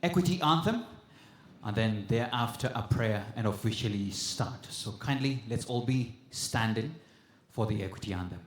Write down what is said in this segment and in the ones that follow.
equity anthem, and then thereafter a prayer and officially start. So kindly, let's all be standing for the equity anthem.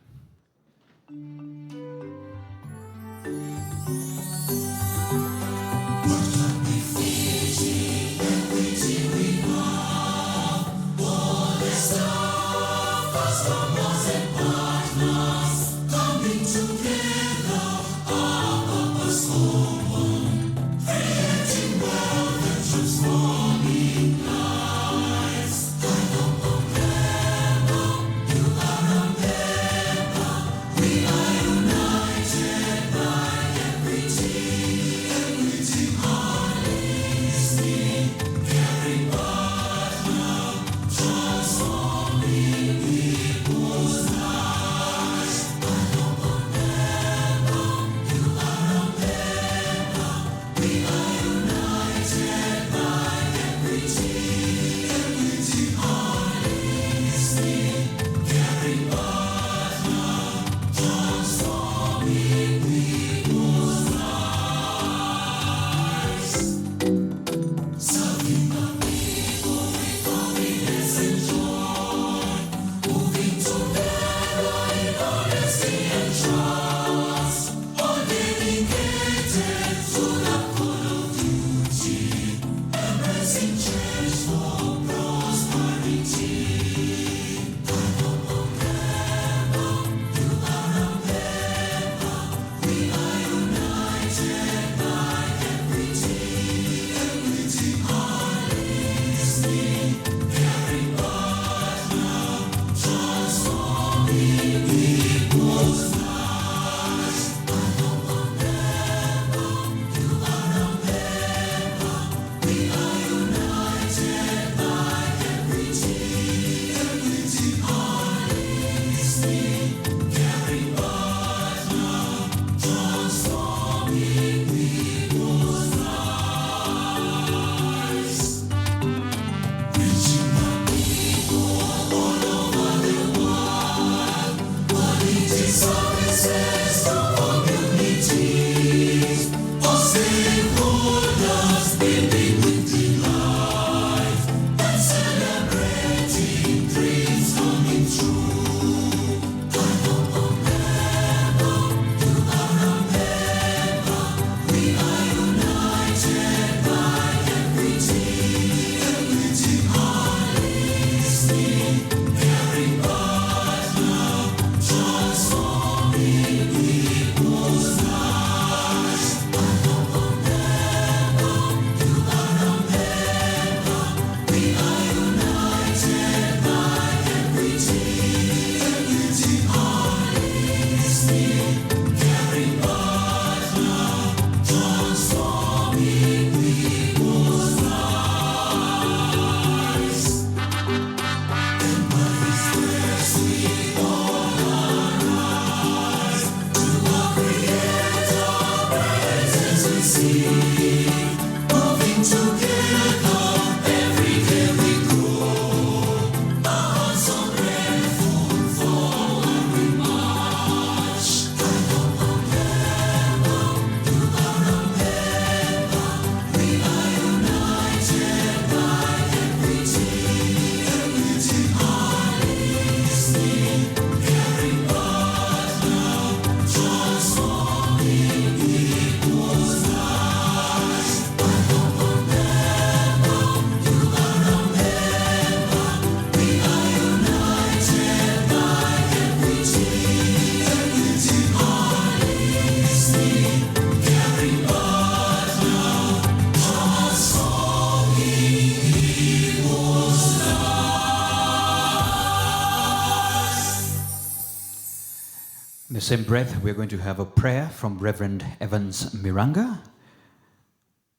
In the same breath, we're going to have a prayer from Reverend Evans Miranga.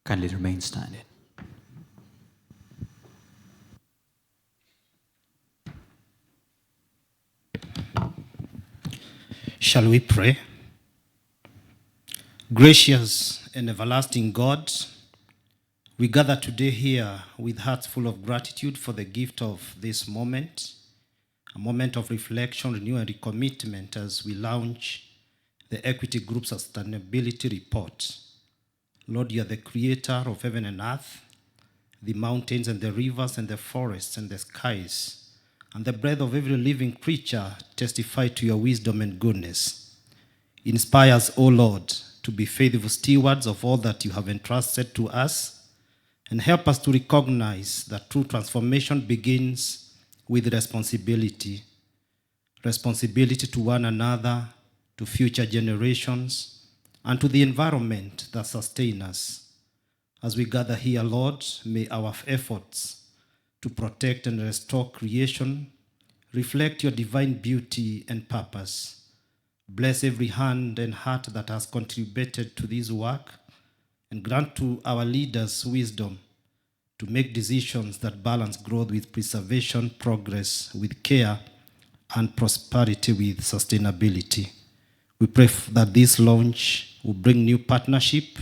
Kindly remain standing. Shall we pray? Gracious and everlasting God, we gather today here with hearts full of gratitude for the gift of this moment, a moment of reflection, renewal, and recommitment as we launch the Equity Group Sustainability Report. Lord, you are the creator of heaven and earth, the mountains and the rivers and the forests and the skies, and the breath of every living creature testify to your wisdom and goodness. Inspire us, O Lord, to be faithful stewards of all that you have entrusted to us, and help us to recognize that true transformation begins with responsibility. Responsibility to one another, to future generations, and to the environment that sustains us. As we gather here, Lord, may our efforts to protect and restore creation reflect your divine beauty and purpose. Bless every hand and heart that has contributed to this work, and grant to our leaders wisdom to make decisions that balance growth with preservation, progress with care, and prosperity with sustainability. We pray that this launch will bring new partnership,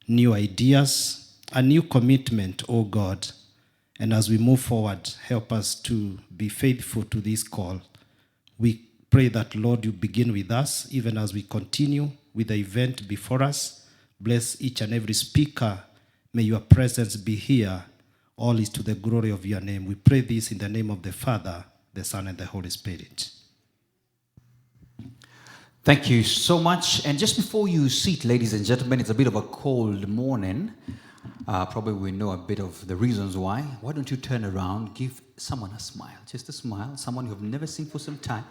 new ideas, a new commitment, O God. And as we move forward, help us to be faithful to this call. We pray that, Lord, you begin with us, even as we continue with the event before us. Bless each and every speaker. May your presence be here. All is to the glory of your name. We pray this in the name of the Father, the Son, and the Holy Spirit. Thank you so much. And just before you sit, ladies and gentlemen, it's a bit of a cold morning. Probably we know a bit of the reasons why. Why don't you turn around, give someone a smile, just a smile, someone you have never seen for some time.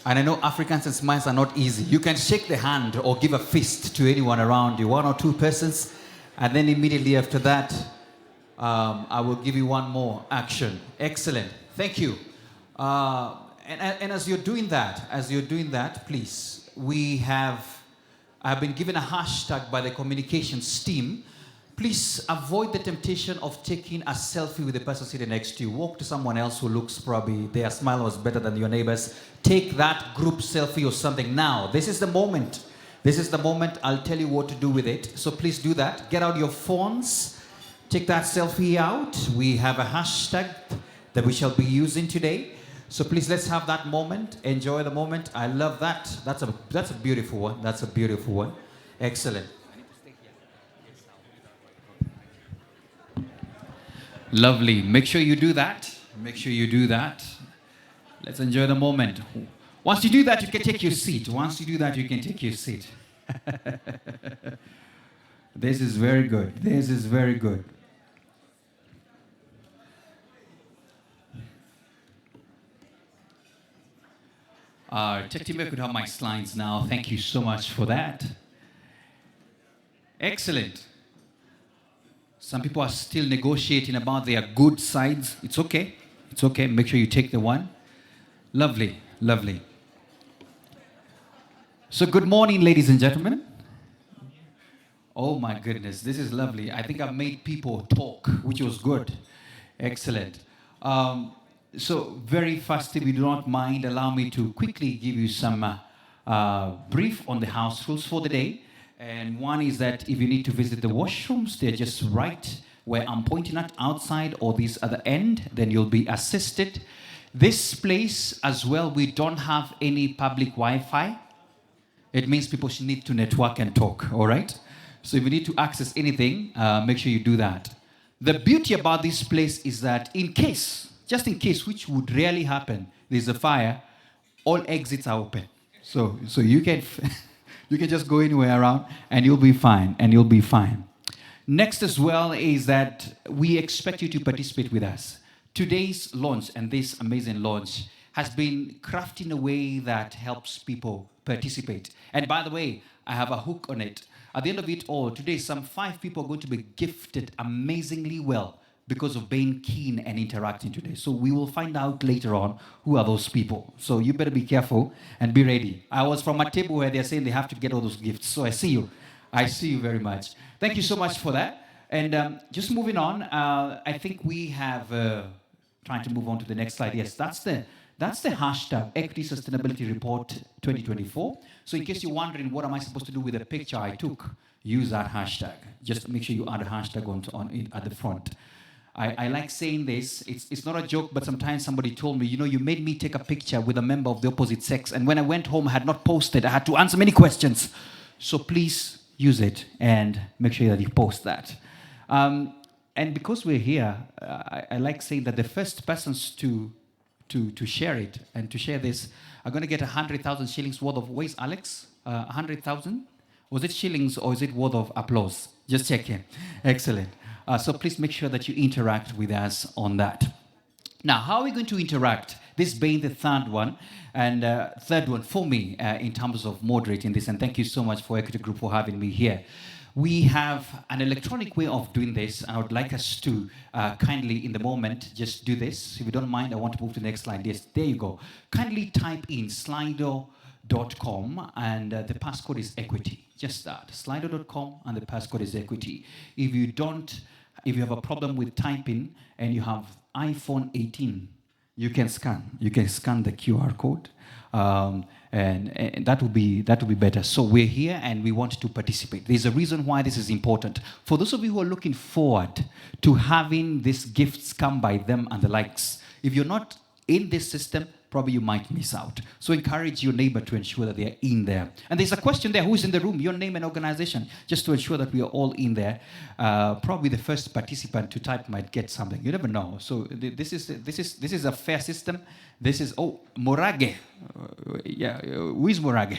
And I know Africans and smiles are not easy. You can shake the hand or give a fist to anyone around you, one or two persons, and then immediately after that, I will give you one more action. Excellent. Thank you. And as you're doing that, please, I've been given a hashtag by the communications team. Please avoid the temptation of taking a selfie with the person sitting next to you. Walk to someone else who looks probably, their smile was better than your neighbors. Take that group selfie or something now. This is the moment. I'll tell you what to do with it. So please do that. Get out your phones. Take that selfie out. We have a hashtag that we shall be using today. So please, let's have that moment. Enjoy the moment. I love that. That's a beautiful one. Excellent. Lovely. Make sure you do that. Let's enjoy the moment. Once you do that, you can take your seat. This is very good. Tech team, I could have my slides now. Thank you so much for that. Excellent. Some people are still negotiating about their good sides. It's okay. Make sure you take the one. Lovely. So good morning, ladies and gentlemen. Oh my goodness, this is lovely. I think I've made people talk, which was good. Excellent. So very fast, if you do not mind, allow me to quickly give you some brief on the house rules for the day. And one is that if you need to visit the washrooms, they're just right where I'm pointing at, outside or this other end, then you'll be assisted. This place as well, we don't have any public Wi-Fi. It means people should need to network and talk, all right? So if you need to access anything, make sure you do that. The beauty about this place is that just in case, which would rarely happen, there's a fire, all exits are open. So you can you can just go anywhere around and you'll be fine. Next as well is that we expect you to participate with us. Today's launch and this amazing launch has been crafted in a way that helps people participate. And by the way, I have a hook on it. At the end of it all, today some 5 people are going to be gifted amazingly well because of being keen and interacting today. So we will find out later on who are those people. So you better be careful and be ready. I was from a table where they're saying they have to get all those gifts. So I see you. I see you very much. Thank you so much for that. And just moving on, I think we have, trying to move on to the next slide. Yes, that's the hashtag Equity Sustainability Report 2024. So in case you're wondering what am I supposed to do with the picture I took, use that hashtag. Just make sure you add a hashtag on it at the front. I like saying this. It's not a joke, but sometimes somebody told me, you made me take a picture with a member of the opposite sex, and when I went home, I had not posted. I had to answer many questions. So please use it and make sure that you post that. And because we're here, I like saying that the first persons to share it and to share this are going to get 100,000 shillings worth of, where's Alex? 100,000? Was it shillings or is it worth of applause? Just checking. Excellent. So please make sure that you interact with us on that. Now, how are we going to interact? This being the third one, and third one for me in terms of moderating this. And thank you so much for Equity Group for having me here. We have an electronic way of doing this. I would like us to kindly, in the moment, just do this. If you don't mind, I want to move to the next slide. Yes, there you go. Kindly type in slido.com and the passcode is equity. Just that, slido.com and the passcode is equity. If you have a problem with typing and you have iPhone 18, you can scan the QR code, and that would be better. So we're here and we want to participate. There's a reason why this is important. For those of you who are looking forward to having these gifts come by them and the likes, if you're not in this system, probably you might miss out. So encourage your neighbor to ensure that they're in there. And there's a question there, who's in the room? Your name and organization, just to ensure that we are all in there. Probably the first participant to type might get something. You never know. So this is a fair system. This is, Morage. Yeah, who is Morage?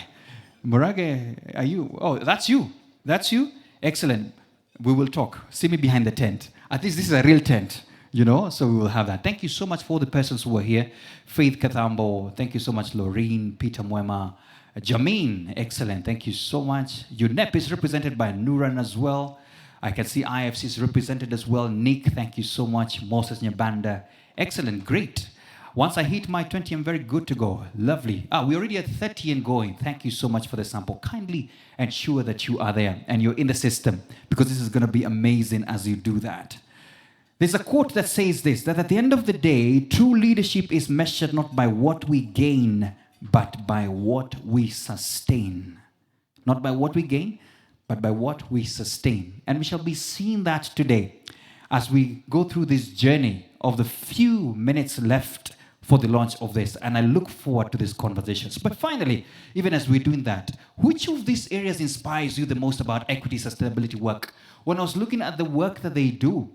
Morage, are you? Oh, that's you. That's you? Excellent. We will talk. See me behind the tent. At least this is a real tent. So we will have that. Thank you so much for the persons who are here. Faith Kathambo, thank you so much. Loreen, Peter Mwema, Jameen, excellent. Thank you so much. UNEP is represented by Nuran as well. I can see IFC is represented as well. Nick, thank you so much. Moses Nyabanda, excellent, great. Once I hit my 20, I'm very good to go. Lovely. We're already at 30 and going. Thank you so much for the sample. Kindly ensure that you are there and you're in the system, because this is going to be amazing as you do that. There's a quote that says this, that at the end of the day, true leadership is measured not by what we gain, but by what we sustain. Not by what we gain, but by what we sustain. And we shall be seeing that today as we go through this journey of the few minutes left for the launch of this. And I look forward to these conversations. But finally, even as we're doing that, which of these areas inspires you the most about equity sustainability work? When I was looking at the work that they do,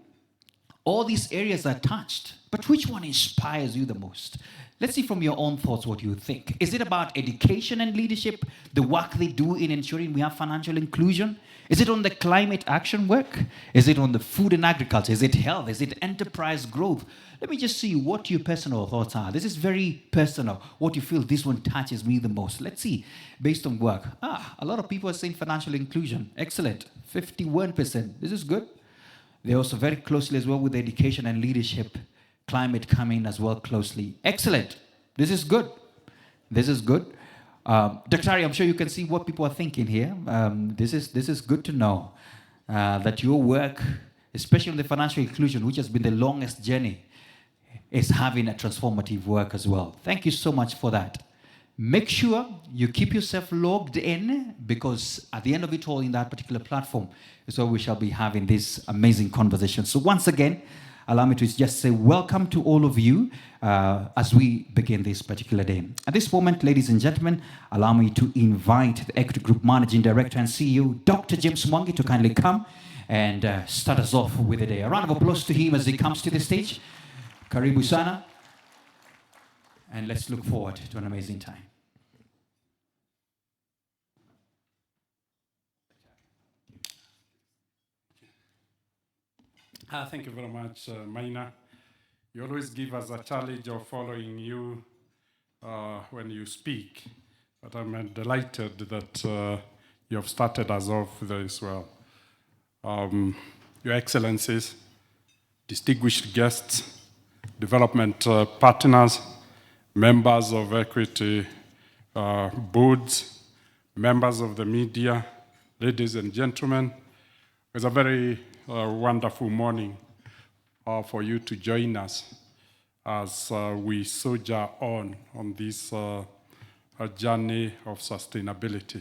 all these areas are touched, but which one inspires you the most? Let's see from your own thoughts what you think. Is it about education and leadership, the work they do in ensuring we have financial inclusion? Is it on the climate action work? Is it on the food and agriculture? Is it health? Is it enterprise growth? Let me just see what your personal thoughts are. This is very personal, what you feel this one touches me the most. Let's see, based on work. A lot of people are saying financial inclusion. Excellent, 51%. This is good. They're also very closely as well with education and leadership. Climate coming as well closely. Excellent. This is good. This is good. Dr. Ari, I'm sure you can see what people are thinking here. This is good to know that your work, especially on the financial inclusion, which has been the longest journey, is having a transformative work as well. Thank you so much for that. Make sure you keep yourself logged in, because at the end of it all in that particular platform is where we shall be having this amazing conversation. So once again, allow me to just say welcome to all of you as we begin this particular day. At this moment, ladies and gentlemen, allow me to invite the Equity Group Managing Director and CEO, Dr. James Mwangi, to kindly come and start us off with the day. A round of applause to him as he comes to the stage. Karibu sana. And let's look forward to an amazing time. Thank you very much, Maina. You always give us a challenge of following you when you speak. But I'm delighted that you have started us off this well. Your Excellencies, distinguished guests, development partners, members of Equity boards, members of the media, ladies and gentlemen, it's a very wonderful morning for you to join us as we soldier on this journey of sustainability.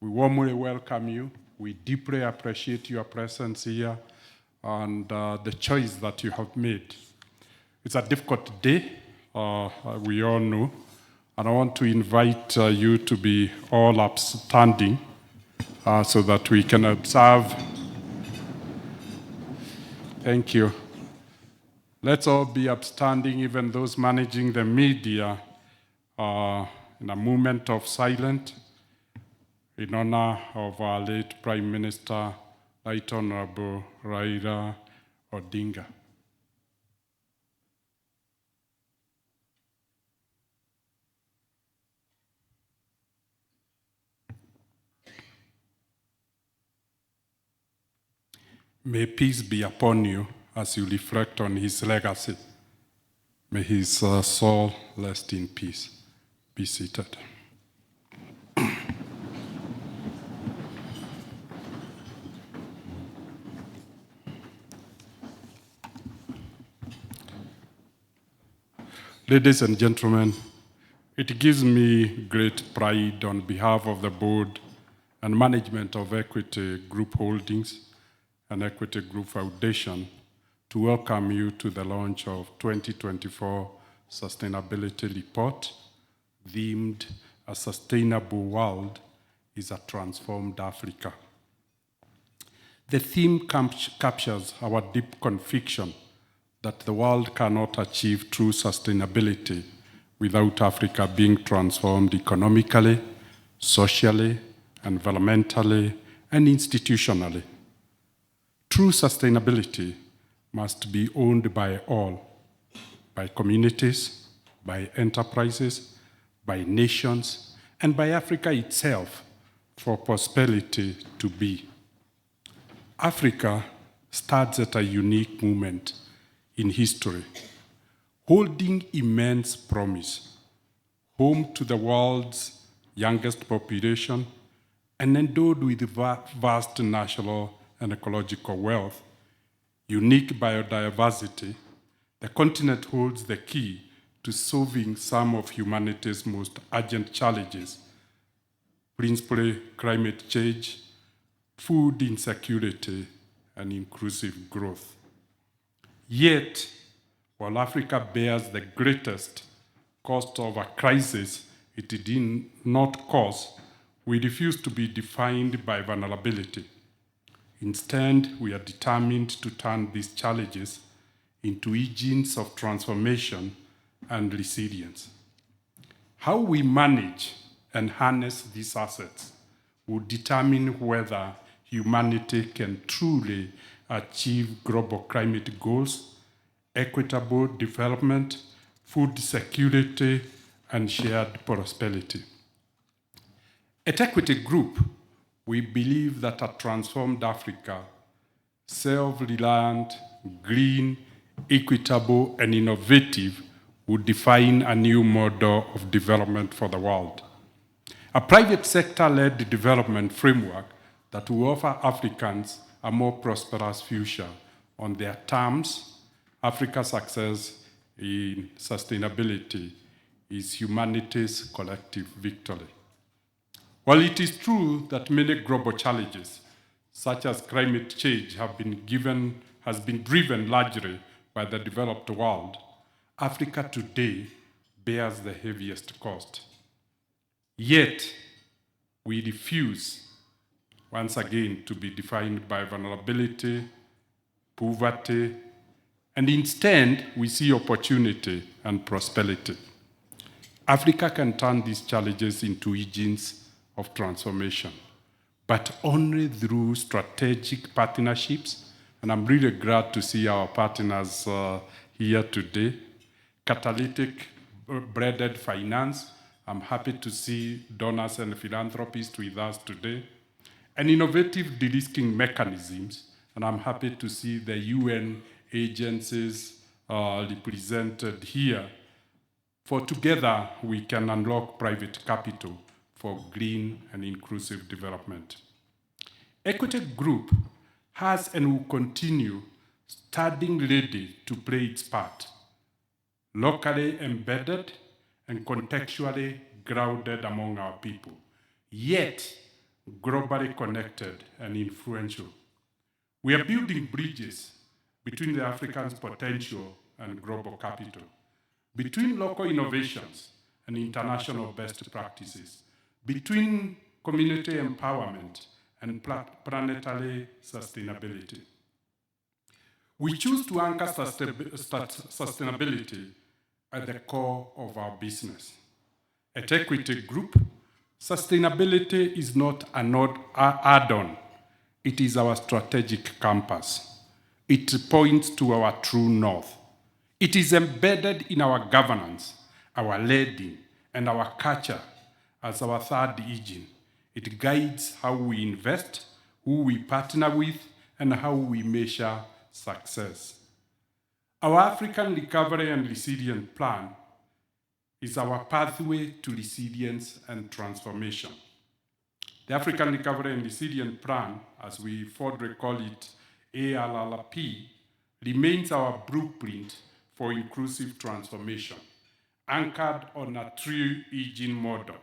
We warmly welcome you. We deeply appreciate your presence here and the choice that you have made. It's a difficult day, we all know, and I want to invite you to be all upstanding so that we can observe. Thank you. Let's all be upstanding, even those managing the media, in a moment of silence in honor of our late Prime Minister, Right Honorable Raila Odinga. May peace be upon you as you reflect on his legacy. May his soul rest in peace. Be seated. Ladies and gentlemen, it gives me great pride on behalf of the board and management of Equity Group Holdings and Equity Group Foundation to welcome you to the launch of 2024 Sustainability Report, themed "A Sustainable World is a Transformed Africa." The theme captures our deep conviction that the world cannot achieve true sustainability without Africa being transformed economically, socially, environmentally, and institutionally. True sustainability must be owned by all, by communities, by enterprises, by nations, and by Africa itself for prosperity to be. Africa stands at a unique moment in history, holding immense promise, home to the world's youngest population, and endowed with vast natural and ecological wealth, unique biodiversity. The continent holds the key to solving some of humanity's most urgent challenges, principally climate change, food insecurity, and inclusive growth. Yet, while Africa bears the greatest cost of a crisis it did not cause, we refuse to be defined by vulnerability. Instead, we are determined to turn these challenges into engines of transformation and resilience. How we manage and harness these assets will determine whether humanity can truly achieve global climate goals, equitable development, food security, and shared prosperity. At Equity Group, we believe that a transformed Africa, self-reliant, green, equitable, and innovative, would define a new model of development for the world. A private sector-led development framework that will offer Africans a more prosperous future on their terms. Africa's success in sustainability is humanity's collective victory. While it is true that many global challenges, such as climate change, has been driven largely by the developed world, Africa today bears the heaviest cost. Yet, we refuse once again to be defined by vulnerability, poverty, and instead we see opportunity and prosperity. Africa can turn these challenges into engines of transformation, but only through strategic partnerships, and I'm really glad to see our partners here today. Catalytic blended finance, I'm happy to see donors and philanthropists with us today. And innovative de-risking mechanisms, and I'm happy to see the UN agencies represented here. For together, we can unlock private capital for green and inclusive development. Equity Group has and will continue standing ready to play its part, locally embedded and contextually grounded among our people, yet globally connected and influential. We are building bridges between the African's potential and global capital, between local innovations and international best practices, between community empowerment and planetary sustainability. We choose to anchor sustainability at the core of our business. At Equity Group, sustainability is not an add-on. It is our strategic compass. It points to our true north. It is embedded in our governance, our leading, and our culture as our third engine. It guides how we invest, who we partner with, and how we measure success. Our African Recovery and Resilience Plan is our pathway to resilience and transformation. The African Recovery and Resilience Plan, as we fondly call it ARRP, remains our blueprint for inclusive transformation. Anchored on a three-engine model,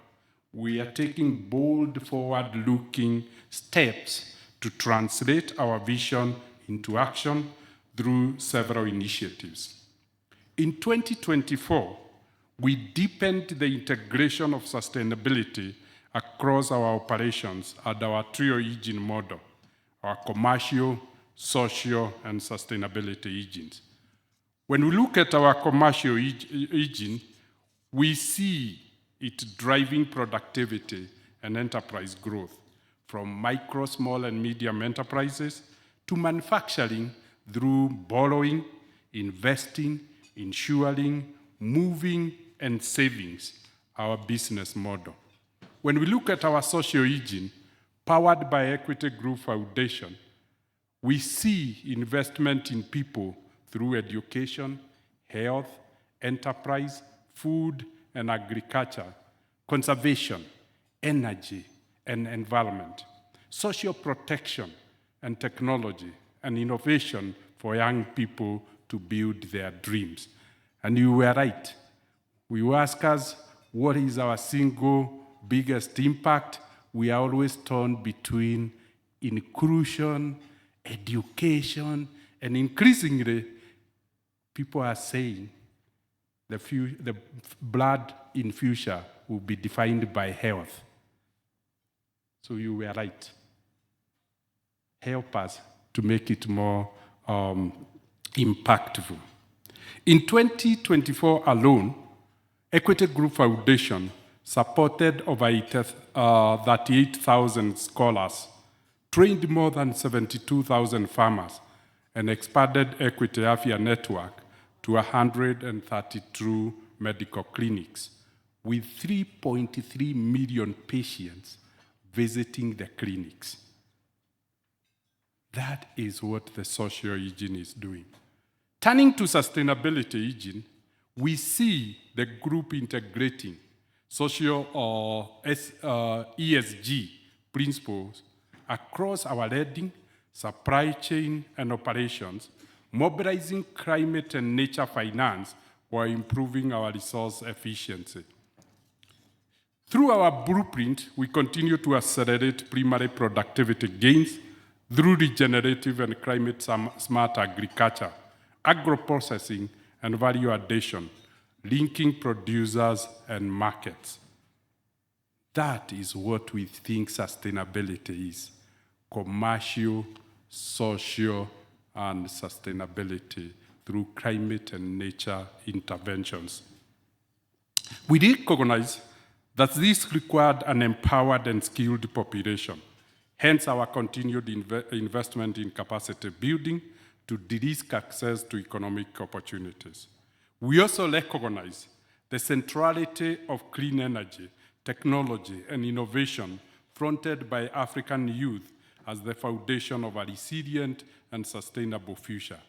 we are taking bold, forward-looking steps to translate our vision into action through several initiatives. In 2024, we deepened the integration of sustainability across our operations at our trio-engine model, our commercial, social, and sustainability engines. When we look at our commercial engine, we see it driving productivity and enterprise growth from micro, small, and medium enterprises to manufacturing through borrowing, investing, insuring, moving, and savings, our business model. When we look at our social engine, powered by Equity Group Foundation, we see investment in people through education, health, enterprise, food and agriculture, conservation, energy and environment, social protection and technology, and innovation for young people to build their dreams. And you were right. We ask us, what is our single biggest impact? We are always torn between inclusion, education, and increasingly, people are saying the blood in future will be defined by health. So you were right. Help us to make it more impactful. In 2024 alone, Equity Group Foundation supported over 38,000 scholars, trained more than 72,000 farmers, and expanded Equity Afya Network to 132 medical clinics, with 3.3 million patients visiting the clinics. That is what the social engine is doing. Turning to sustainability engine, we see the group integrating social or ESG principles across our lending, supply chain, and operations, mobilizing climate and nature finance while improving our resource efficiency. Through our blueprint, we continue to accelerate primary productivity gains through regenerative and climate-smart agriculture, agro-processing, and value addition, linking producers and markets. That is what we think sustainability is: commercial, social, and sustainability through climate and nature interventions. We recognize that this required an empowered and skilled population, hence our continued investment in capacity building to de-risk access to economic opportunities. We also recognize the centrality of clean energy, technology, and innovation fronted by African youth as the foundation of a resilient and sustainable future.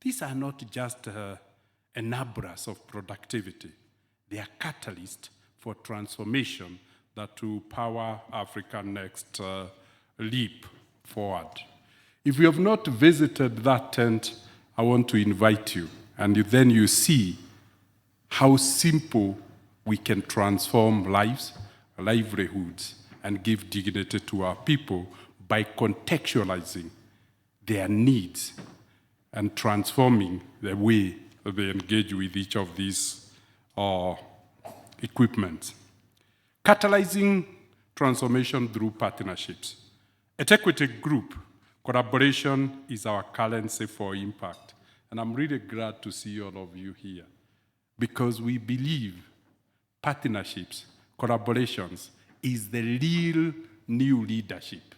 These are not just enablers of productivity. They are catalysts for transformation that will power Africa's next leap forward. If you have not visited that tent, I want to invite you, and then you see how simple we can transform lives, livelihoods, and give dignity to our people by contextualizing their needs and transforming the way that they engage with each of these equipment. Catalyzing transformation through partnerships. At Equity Group, collaboration is our currency for impact. And I'm really glad to see all of you here because we believe partnerships, collaborations is the real new leadership.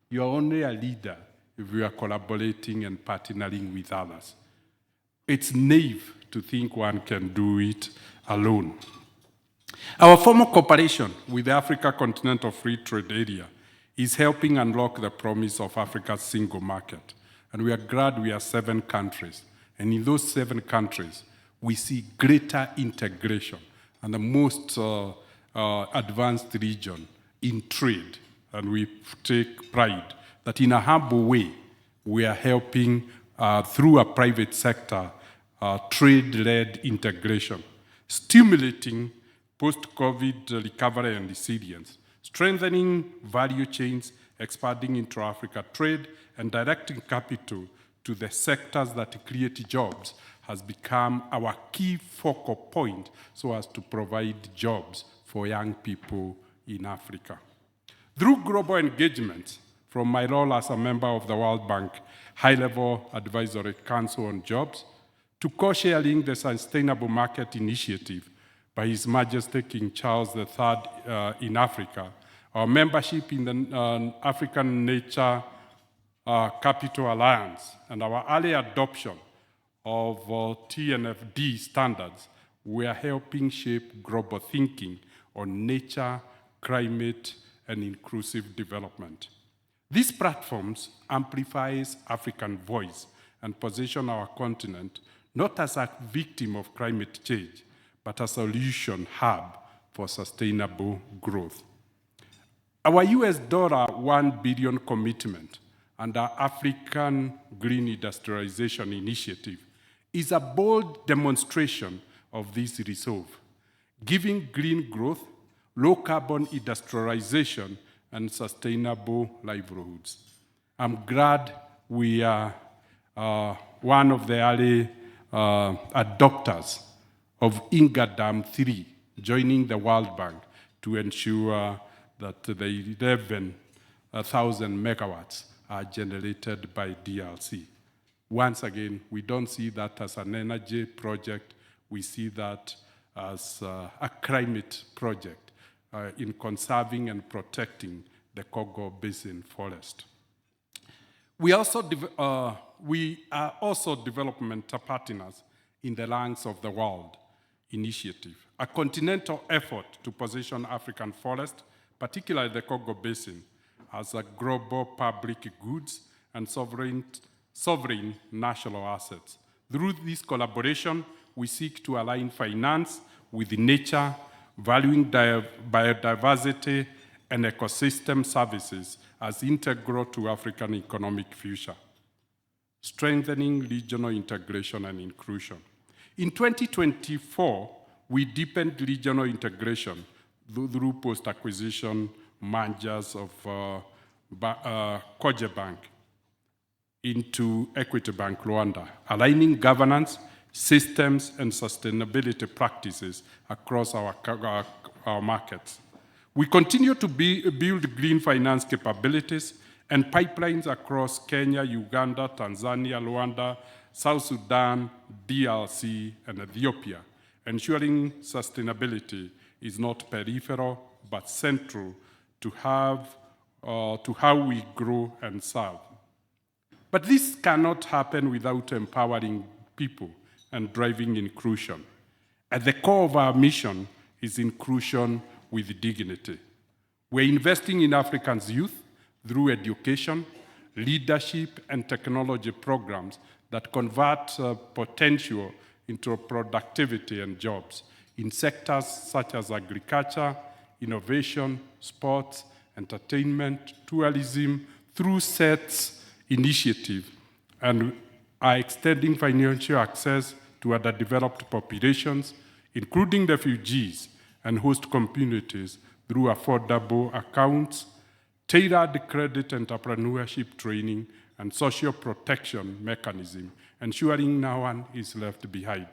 You are only a leader if you are collaborating and partnering with others. It's naive to think one can do it alone. Our formal cooperation with the Africa Continental Free Trade Area is helping unlock the promise of Africa's single market. And we are glad we are 7 countries. And in those 7 countries, we see greater integration and the most advanced region in trade. And we take pride that in a humble way, we are helping through a private sector trade-led integration, stimulating post-COVID recovery and resilience, strengthening value chains, expanding intra-Africa trade, and directing capital to the sectors that create jobs has become our key focal point so as to provide jobs for young people in Africa. Through global engagement, from my role as a member of the World Bank High-Level Advisory Council on Jobs, to co-chairing the Sustainable Market Initiative by His Majesty King Charles III in Africa, our membership in the African Nature Capital Alliance, and our early adoption of TNFD standards, we are helping shape global thinking on nature, climate, and inclusive development. These platforms amplifies African voice and position our continent not as a victim of climate change, but a solution hub for sustainable growth. Our $1 billion commitment under African Green Industrialization Initiative is a bold demonstration of this resolve, giving green growth, low carbon industrialization, and sustainable livelihoods. I'm glad we are one of the early adopters of INGADAM 3, joining the World Bank to ensure that the 11,000 megawatts are generated by DRC. Once again, we don't see that as an energy project. We see that as a climate project in conserving and protecting the Congo Basin forest. We are also development partners in the Lungs of the World initiative, a continental effort to position African forest, particularly the Congo Basin, as a global public goods and sovereign national assets. Through this collaboration, we seek to align finance with nature, valuing biodiversity and ecosystem services as integral to African economic future, strengthening regional integration and inclusion. In 2024, we deepened regional integration through post-acquisition mergers of Cogebanque into Equity Bank Rwanda, aligning governance, systems, and sustainability practices across our markets. We continue to build green finance capabilities and pipelines across Kenya, Uganda, Tanzania, Rwanda, South Sudan, DRC, and Ethiopia, ensuring sustainability is not peripheral, but central to how we grow and serve. But this cannot happen without empowering people and driving inclusion. At the core of our mission is inclusion with dignity. We're investing in Africans' youth through education, leadership, and technology programs that convert potential into productivity and jobs in sectors such as agriculture, innovation, sports, entertainment, tourism, through SET's initiative, and are extending financial access to underdeveloped populations, including refugees and host communities, through affordable accounts, tailored credit entrepreneurship training, and social protection mechanism, ensuring no one is left behind.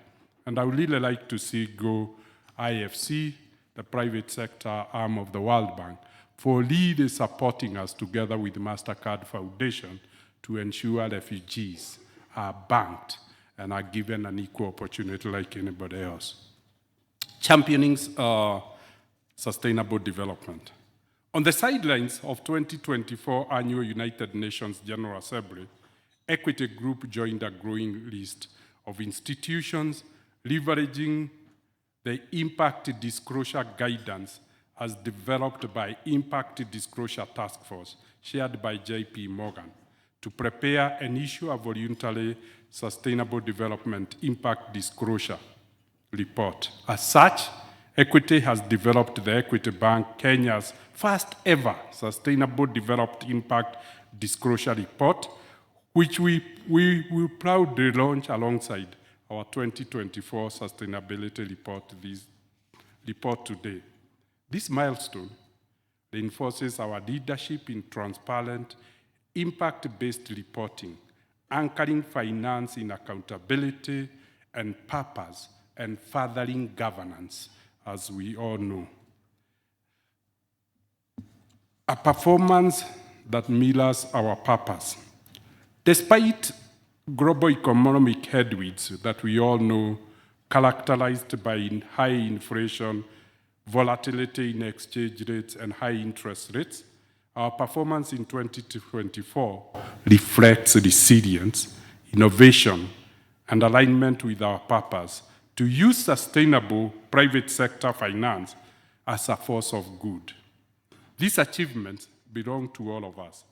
And I would really like to see Go IFC, the private sector arm of the World Bank, for really supporting us together with MasterCard Foundation to ensure refugees are banked and are given an equal opportunity like anybody else. Championing sustainable development. On the sidelines of 2024 Annual United Nations General Assembly, Equity Group joined a growing list of institutions leveraging the Impact Disclosure Guidance as developed by Impact Disclosure Task Force, chaired by JP Morgan, to prepare and issue a voluntary Sustainable Development Impact Disclosure report. As such, Equity has developed the Equity Bank Kenya's first ever Sustainable Development Impact Disclosure Report, which we will proudly launch alongside our 2024 Sustainability Report today. This milestone reinforces our leadership in transparent, impact-based reporting, anchoring finance in accountability and purpose, and furthering governance, as we all know. A performance that mirrors our purpose. Despite global economic headwinds that we all know, characterized by high inflation, volatility in exchange rates, and high interest rates, our performance in 2024 reflects resilience, innovation, and alignment with our purpose to use sustainable private sector finance as a force of good. These achievements belong to all of us,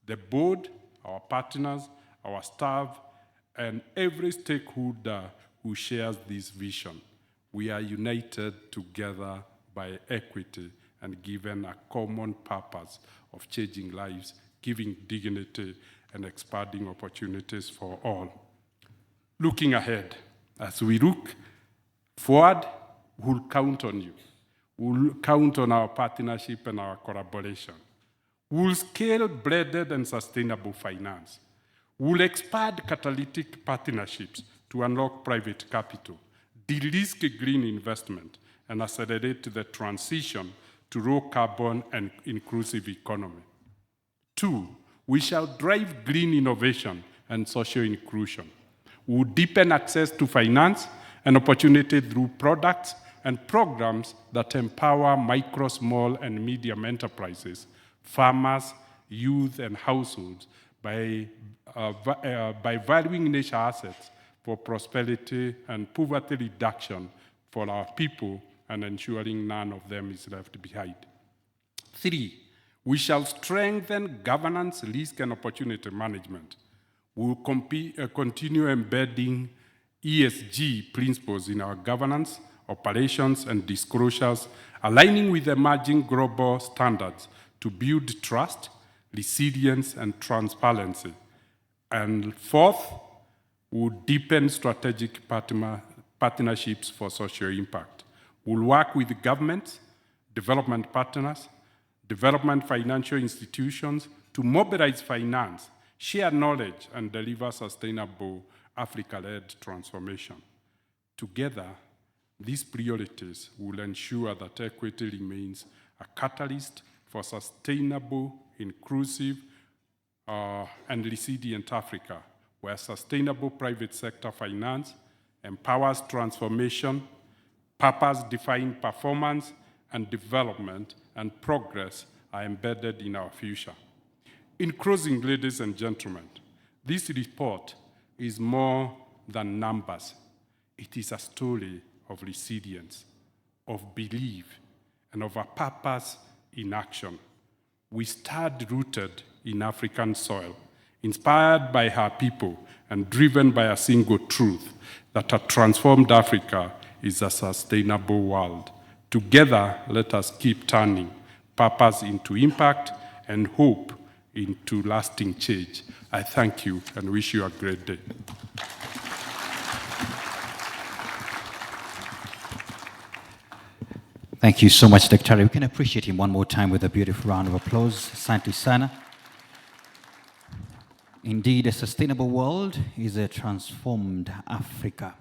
the board, our partners, our staff, and every stakeholder who shares this vision. We are united together by equity and given a common purpose of changing lives, giving dignity, and expanding opportunities for all. Looking ahead, as we look forward, we'll count on you. We'll count on our partnership and our collaboration. We'll scale blended and sustainable finance. We'll expand catalytic partnerships to unlock private capital, de-risk green investment, and accelerate the transition to low carbon and inclusive economy. 2, we shall drive green innovation and social inclusion. We'll deepen access to finance and opportunity through products and programs that empower micro, small, and medium enterprises, farmers, youth, and households by valuing nature assets for prosperity and poverty reduction for our people and ensuring none of them is left behind. 3, we shall strengthen governance, risk, and opportunity management. We'll continue embedding ESG principles in our governance, operations, and disclosures, aligning with emerging global standards to build trust, resilience, and transparency. And 4th, we'll deepen strategic partnerships for social impact. We'll work with governments, development partners, development financial institutions to mobilize finance, share knowledge, and deliver sustainable Africa-led transformation. Together, these priorities will ensure that equity remains a catalyst for sustainable, inclusive, and resilient Africa, where sustainable private sector finance empowers transformation, purpose-defined performance, and development and progress are embedded in our future. In closing, ladies and gentlemen, this report is more than numbers. It is a story of resilience, of belief, and of a purpose in action. We stand rooted in African soil, inspired by her people and driven by a single truth, that a transformed Africa is a sustainable world. Together, let us keep turning purpose into impact and hope into lasting change. I thank you and wish you a great day. Thank you so much, Dr. We can appreciate him one more time with a beautiful round of applause. Asante sana. Indeed, a sustainable world is a transformed Africa.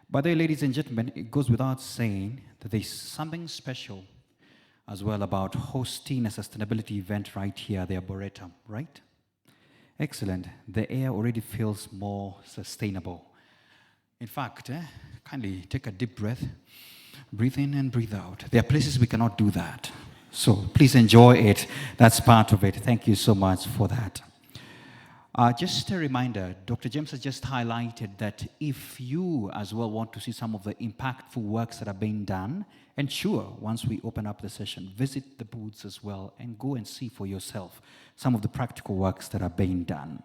By the way, ladies and gentlemen, it goes without saying that there's something special as well about hosting a sustainability event right here at the Arboretum, right? Excellent. The air already feels more sustainable. In fact, kindly take a deep breath. Breathe in and breathe out. There are places we cannot do that. So please enjoy it. That's part of it. Thank you so much for that. Just a reminder, Dr. James has just highlighted that if you as well want to see some of the impactful works that are being done, and sure, once we open up the session, visit the booths as well and go and see for yourself some of the practical works that are being done.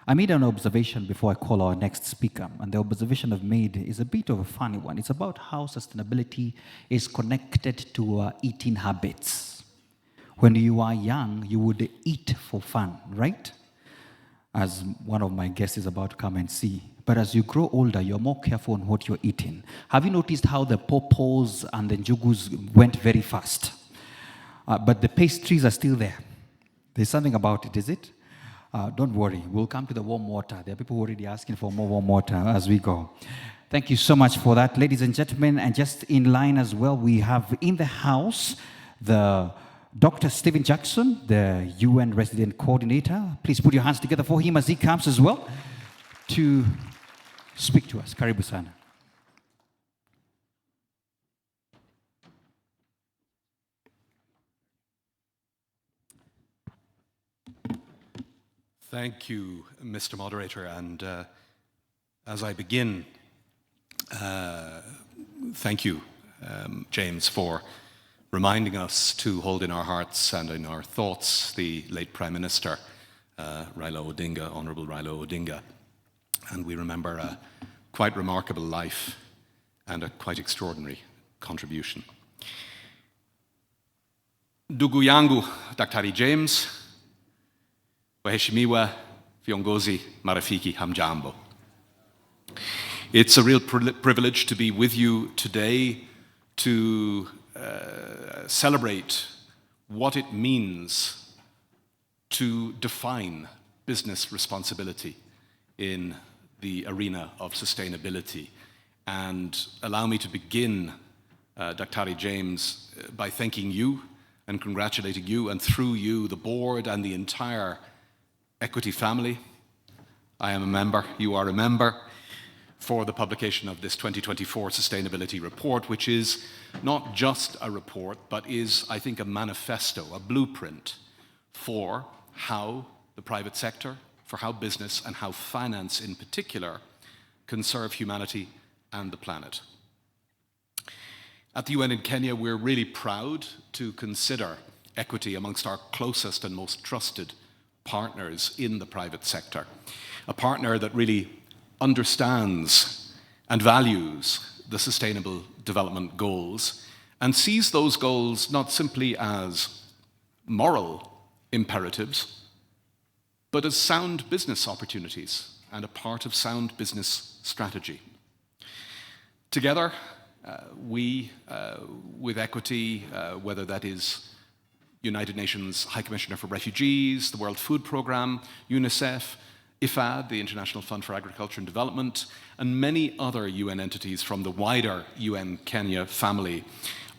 I made an observation before I call our next speaker, and the observation I've made is a bit of a funny one. It's about how sustainability is connected to our eating habits. When you are young, you would eat for fun, right? As one of my guests is about to come and see. But as you grow older, you're more careful on what you're eating. Have you noticed how the pawpaws and the njugus went very fast? But the pastries are still there. There's something about it, is it? Don't worry, we'll come to the warm water. There are people already asking for more warm water as we go. Thank you so much for that, ladies and gentlemen. And just in line as well, we have in the house the Dr. Stephen Jackson, the UN Resident Coordinator. Please put your hands together for him as he comes as well to speak to us. Karibu sana. Thank you, Mr. Moderator. And as I begin, thank you, James, for reminding us to hold in our hearts and in our thoughts the late Prime Minister, Raila Odinga, Honorable Raila Odinga. And we remember a quite remarkable life and a quite extraordinary contribution. Ndugu yangu, Daktari James, waheshimiwa viongozi marafiki hamjambo. It's a real privilege to be with you today to celebrate what it means to define business responsibility in the arena of sustainability. And allow me to begin, Daktari James, by thanking you and congratulating you, and through you, the board and the entire Equity family. I am a member, you are a member, for the publication of this 2024 Sustainability Report, which is not just a report, but is, I think, a manifesto, a blueprint for how the private sector, for how business and how finance in particular can serve humanity and the planet. At the UN in Kenya, we're really proud to consider equity amongst our closest and most trusted partners in the private sector, a partner that really understands and values the Sustainable Development Goals and sees those goals not simply as moral imperatives, but as sound business opportunities and a part of sound business strategy. Together, we, with Equity, whether that is United Nations High Commissioner for Refugees, the World Food Programme, UNICEF, IFAD, the International Fund for Agriculture and Development, and many other UN entities from the wider UN Kenya family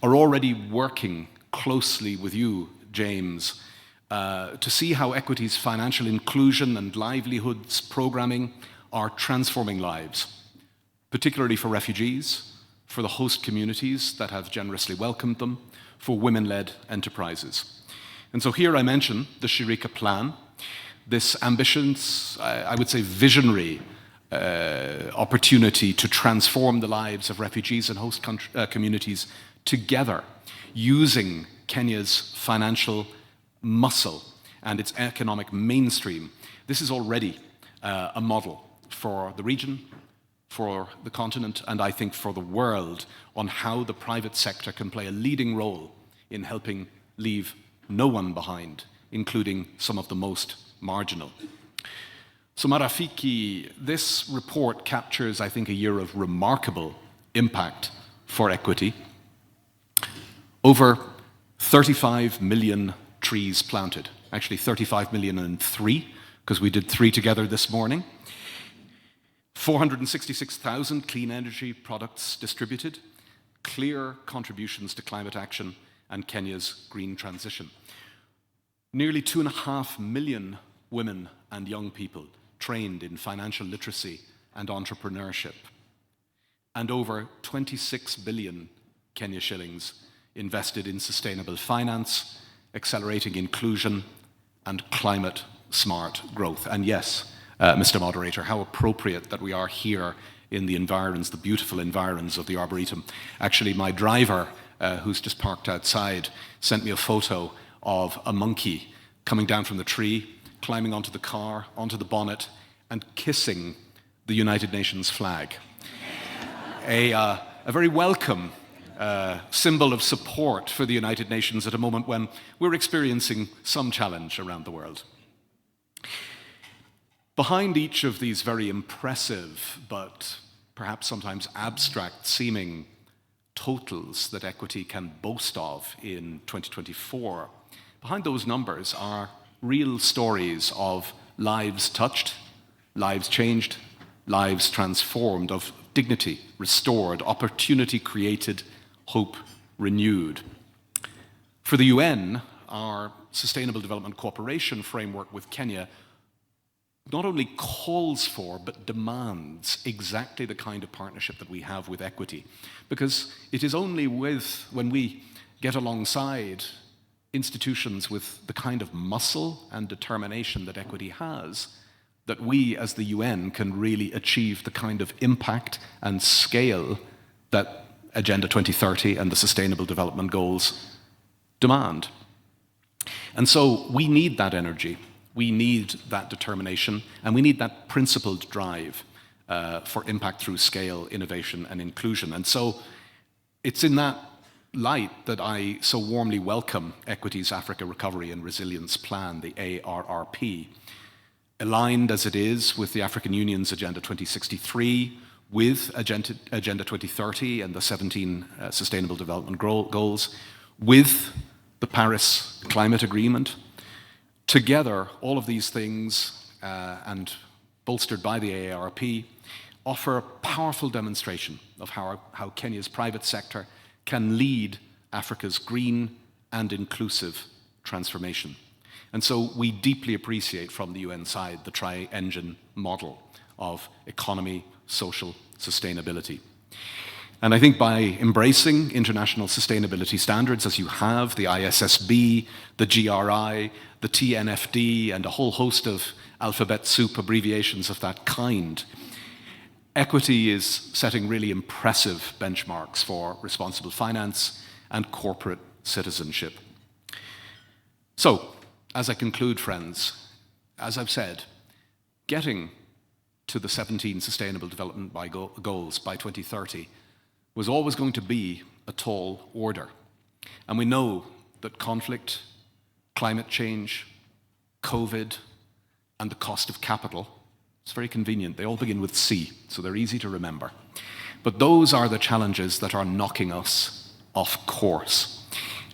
are already working closely with you, James, to see how Equity's financial inclusion and livelihoods programming are transforming lives, particularly for refugees, for the host communities that have generously welcomed them, for women-led enterprises. And so here I mention the Shirika Plan, this ambitious, I would say visionary opportunity to transform the lives of refugees and host communities together, using Kenya's financial muscle and its economic mainstream. This is already a model for the region, for the continent, and I think for the world, on how the private sector can play a leading role in helping leave no one behind, including some of the most marginal. So Marafiki, this report captures, I think, a year of remarkable impact for Equity. Over 35 million trees planted, actually 35 million and 3, because we did 3 together this morning. 466,000 clean energy products distributed, clear contributions to climate action, and Kenya's green transition. Nearly 2.5 million women and young people trained in financial literacy and entrepreneurship, and over 26 billion Kenya shillings invested in sustainable finance, accelerating inclusion, and climate-smart growth. And yes, Mr. Moderator, how appropriate that we are here in the environs, the beautiful environs of the Arboretum. Actually, my driver, who's just parked outside, sent me a photo of a monkey coming down from the tree, climbing onto the car, onto the bonnet, and kissing the United Nations flag. A very welcome symbol of support for the United Nations at a moment when we're experiencing some challenge around the world. Behind each of these very impressive, but perhaps sometimes abstract seeming totals that equity can boast of in 2024, behind those numbers are real stories of lives touched, lives changed, lives transformed, of dignity restored, opportunity created, hope renewed. For the UN, our Sustainable Development Cooperation framework with Kenya not only calls for, but demands exactly the kind of partnership that we have with equity. Because it is only when we get alongside institutions with the kind of muscle and determination that equity has, that we as the UN can really achieve the kind of impact and scale that Agenda 2030 and the Sustainable Development Goals demand. And so we need that energy, we need that determination, and we need that principled drive for impact through scale, innovation, and inclusion. And so it's in that light that I so warmly welcome Equity's Africa Recovery and Resilience Plan, the ARRP, aligned as it is with the African Union's Agenda 2063, with Agenda 2030 and the 17 Sustainable Development Goals, with the Paris Climate Agreement. Together, all of these things, and bolstered by the AARP, offer a powerful demonstration of how Kenya's private sector can lead Africa's green and inclusive transformation. And so we deeply appreciate from the UN side the tri-engine model of economy, social, sustainability. And I think by embracing international sustainability standards, as you have, the ISSB, the GRI, the TNFD, and a whole host of alphabet soup abbreviations of that kind, Equity is setting really impressive benchmarks for responsible finance and corporate citizenship. So, as I conclude, friends, as I've said, getting to the 17 Sustainable Development Goals by 2030 was always going to be a tall order. And we know that conflict, climate change, COVID, and the cost of capital, it's very convenient. They all begin with C, so they're easy to remember. But those are the challenges that are knocking us off course.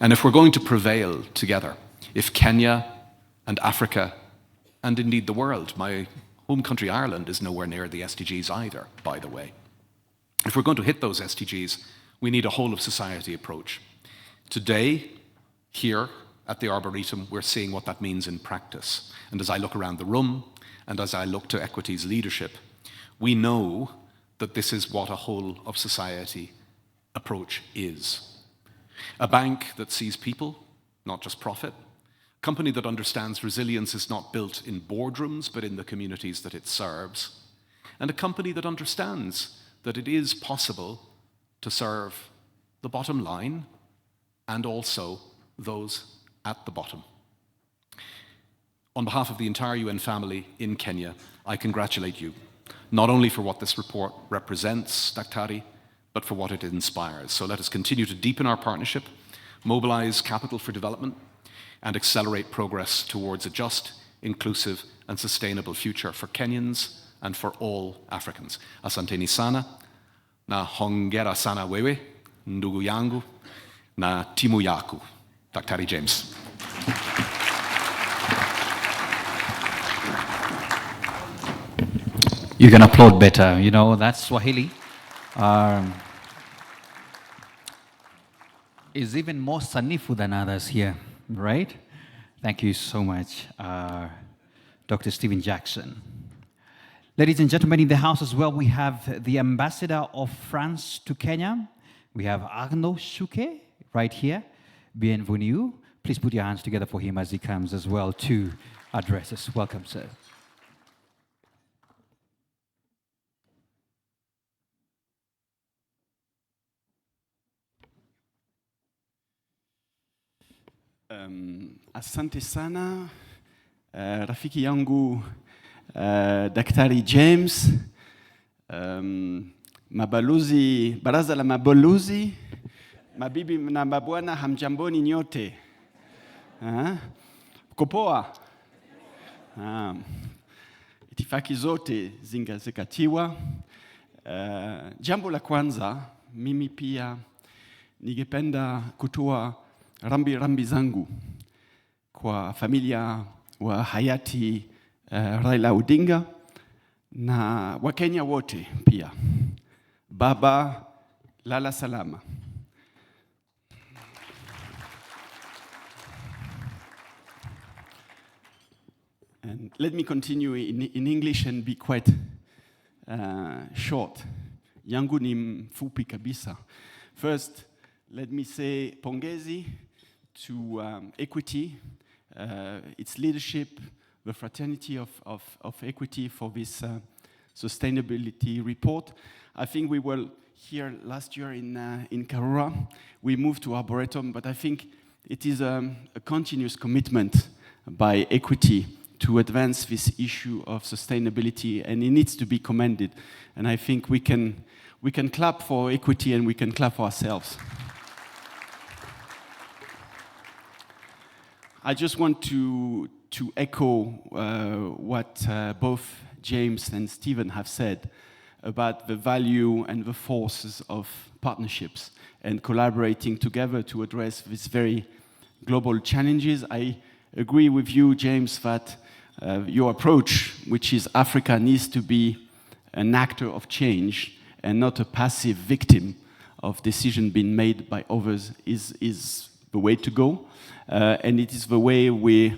And if we're going to prevail together, if Kenya and Africa, and indeed the world, my home country Ireland is nowhere near the SDGs either, by the way. If we're going to hit those SDGs, we need a whole of society approach. Today, here at the Arboretum, we're seeing what that means in practice. And as I look around the room, and as I look to Equity's leadership, we know that this is what a whole of society approach is. A bank that sees people, not just profit. A company that understands resilience is not built in boardrooms, but in the communities that it serves. And a company that understands that it is possible to serve the bottom line and also those at the bottom. On behalf of the entire UN family in Kenya, I congratulate you, not only for what this report represents, Daktari, but for what it inspires. So let us continue to deepen our partnership, mobilize capital for development, and accelerate progress towards a just, inclusive, and sustainable future for Kenyans and for all Africans. Asanteni sana, na hongera sana wewe, ndugu yangu, na timu yaku. Daktari James. You can applaud better, you know, that's Swahili. is even more sanifu than others here, right? Thank you so much, Dr. Stephen Jackson. Ladies and gentlemen, in the house as well, we have the ambassador of France to Kenya. We have Arnaud Chouquet right here. Bienvenue. Please put your hands together for him as he comes as well to address us. Welcome, sir. Asante sana rafiki yangu Daktari James, mabalozi, baraza la mabalozi, mabibi na mabwana, hamjamboni nyote. Kopoa. Itifaki zote zingazingatiwa. Jambo la kwanza, mimi pia ningependa kutoa rambi zangu kwa familia wa hayati Raila Odinga na Wakenya wote pia. Baba, lala salama. And let me continue in English and be quite short. Yangu ni mfupi kabisa. First, let me say pongezi to Equity, its leadership, the fraternity of Equity for this sustainability report. I think we were here last year in Karura. We moved to Arboretum, but I think it is a continuous commitment by Equity to advance this issue of sustainability, and it needs to be commended. And I think we can clap for Equity and we can clap for ourselves. I just want to echo what both James and Stephen have said about the value and the forces of partnerships and collaborating together to address these very global challenges. I agree with you, James, that your approach, which is Africa needs to be an actor of change and not a passive victim of decision being made by others, is the way to go. And it is the way we're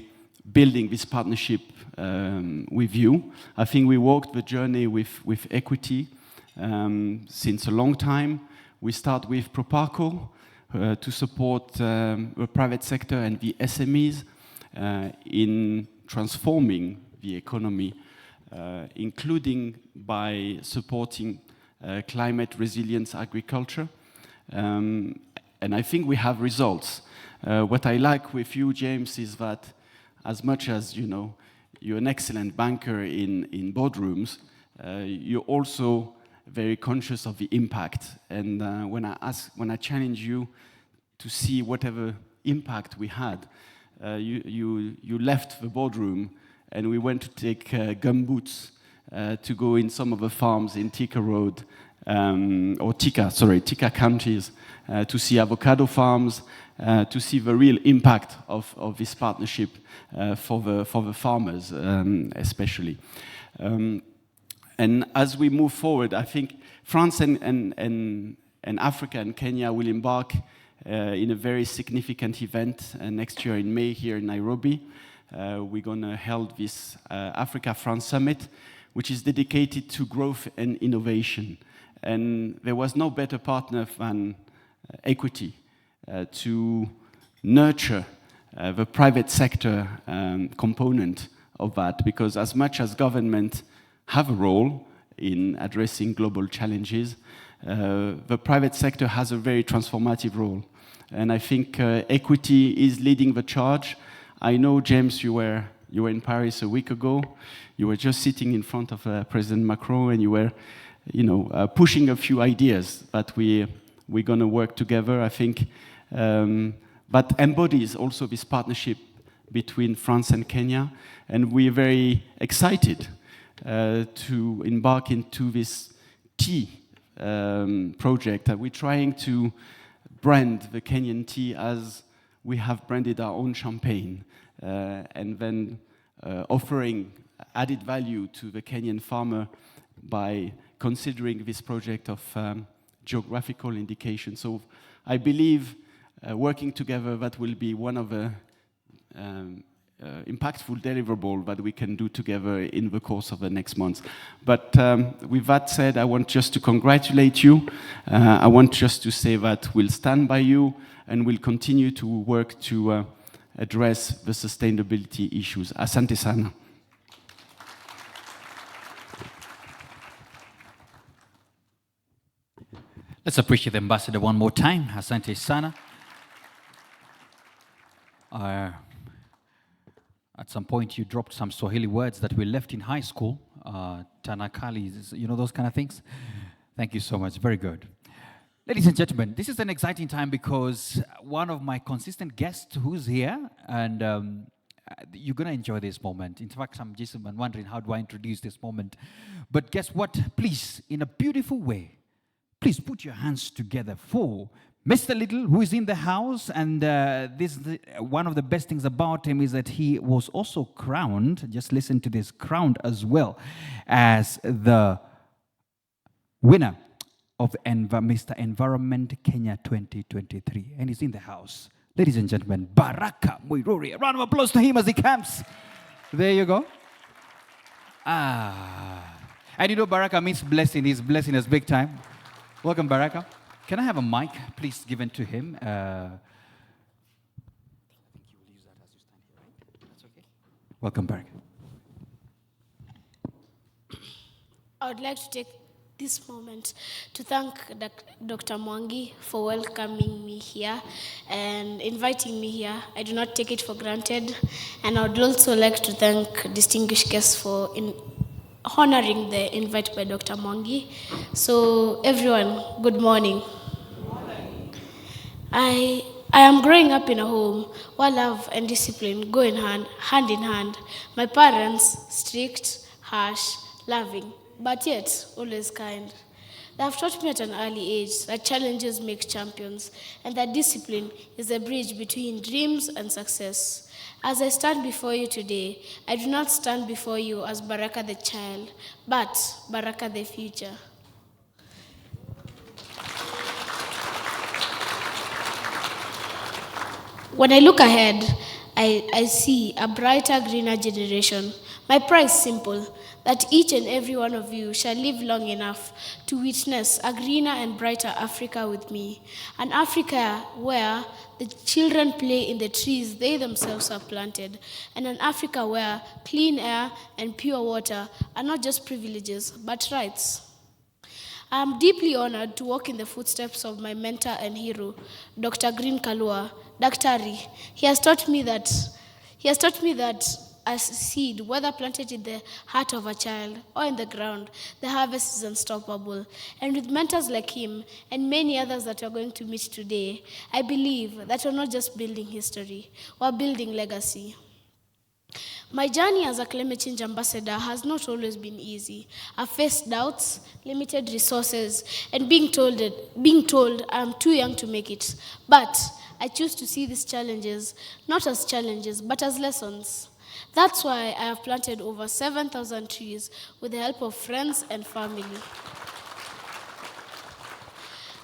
building this partnership with you. I think we walked the journey with Equity since a long time. We start with Proparco to support the private sector and the SMEs in transforming the economy, including by supporting climate resilience agriculture. And I think we have results. What I like with you, James, is that as much as you're an excellent banker in boardrooms, you're also very conscious of the impact. And when I challenge you to see whatever impact we had, you left the boardroom and we went to take gumboots to go in some of the farms in Tika Road, Tika counties, to see avocado farms, to see the real impact of this partnership for the farmers, especially. And as we move forward, I think France and Africa and Kenya will embark in a very significant event next year in May here in Nairobi. We're going to hold this Africa-France Summit, which is dedicated to growth and innovation. And there was no better partner than Equity to nurture the private sector component of that, because as much as government have a role in addressing global challenges, the private sector has a very transformative role. And I think Equity is leading the charge. I know, James, you were in Paris a week ago. You were just sitting in front of President Macron, and you were, pushing a few ideas that we're going to work together. I think that embodies also this partnership between France and Kenya, and we're very excited to embark into this tea project. We're trying to brand the Kenyan tea as we have branded our own champagne, and then offering added value to the Kenyan farmer by considering this project of geographical indication. So I believe working together, that will be one of the impactful deliverable that we can do together in the course of the next months. But with that said, I want just to congratulate you. I want just to say that we'll stand by you and we'll continue to work to address the sustainability issues. Asante sana. Let's appreciate the ambassador one more time. Asante sana. At some point, you dropped some Swahili words that we left in high school. Tanakali, you know those kind of things? Thank you so much. Very good. Ladies and gentlemen, this is an exciting time because one of my consistent guests who's here, and you're going to enjoy this moment. In fact, I'm just wondering, how do I introduce this moment? But guess what? Please, in a beautiful way, please put your hands together for Mr. Little, who is in the house, and one of the best things about him is that he was also crowned, just listen to this, crowned as well as the winner of Mr. Environment Kenya 2023. And he's in the house. Ladies and gentlemen, Baraka Muiruri. A round of applause to him as he comes. There you go. And you know Baraka means blessing. He's blessing us big time. Welcome, Baraka. Can I have a mic, please, given to him? I think you will use that as you stand here, right? That's okay. Welcome, Baraka. I would like to take this moment to thank Dr. Mwangi for welcoming me here and inviting me here. I do not take it for granted. And I would also like to thank distinguished guests for honoring the invite by Dr. Mwangi. So everyone, good morning. I am growing up in a home where love and discipline go hand in hand. My parents, strict, harsh, loving, but yet always kind. They have taught me at an early age that challenges make champions and that discipline is a bridge between dreams and success. As I stand before you today, I do not stand before you as Baraka the child, but Baraka the future. When I look ahead, I see a brighter, greener generation. My prayer is simple, that each and every one of you shall live long enough to witness a greener and brighter Africa with me. An Africa where the children play in the trees they themselves have planted, and an Africa where clean air and pure water are not just privileges, but rights. I am deeply honored to walk in the footsteps of my mentor and hero, Dr. Green Kalua, Daktari. He has taught me that as seed, whether planted in the heart of a child or in the ground, the harvest is unstoppable. And with mentors like him and many others that we're going to meet today, I believe that we're not just building history, we're building legacy. My journey as a climate change ambassador has not always been easy. I've faced doubts, limited resources, and being told I'm too young to make it. But I choose to see these challenges not as challenges, but as lessons. That's why I have planted over 7,000 trees with the help of friends and family.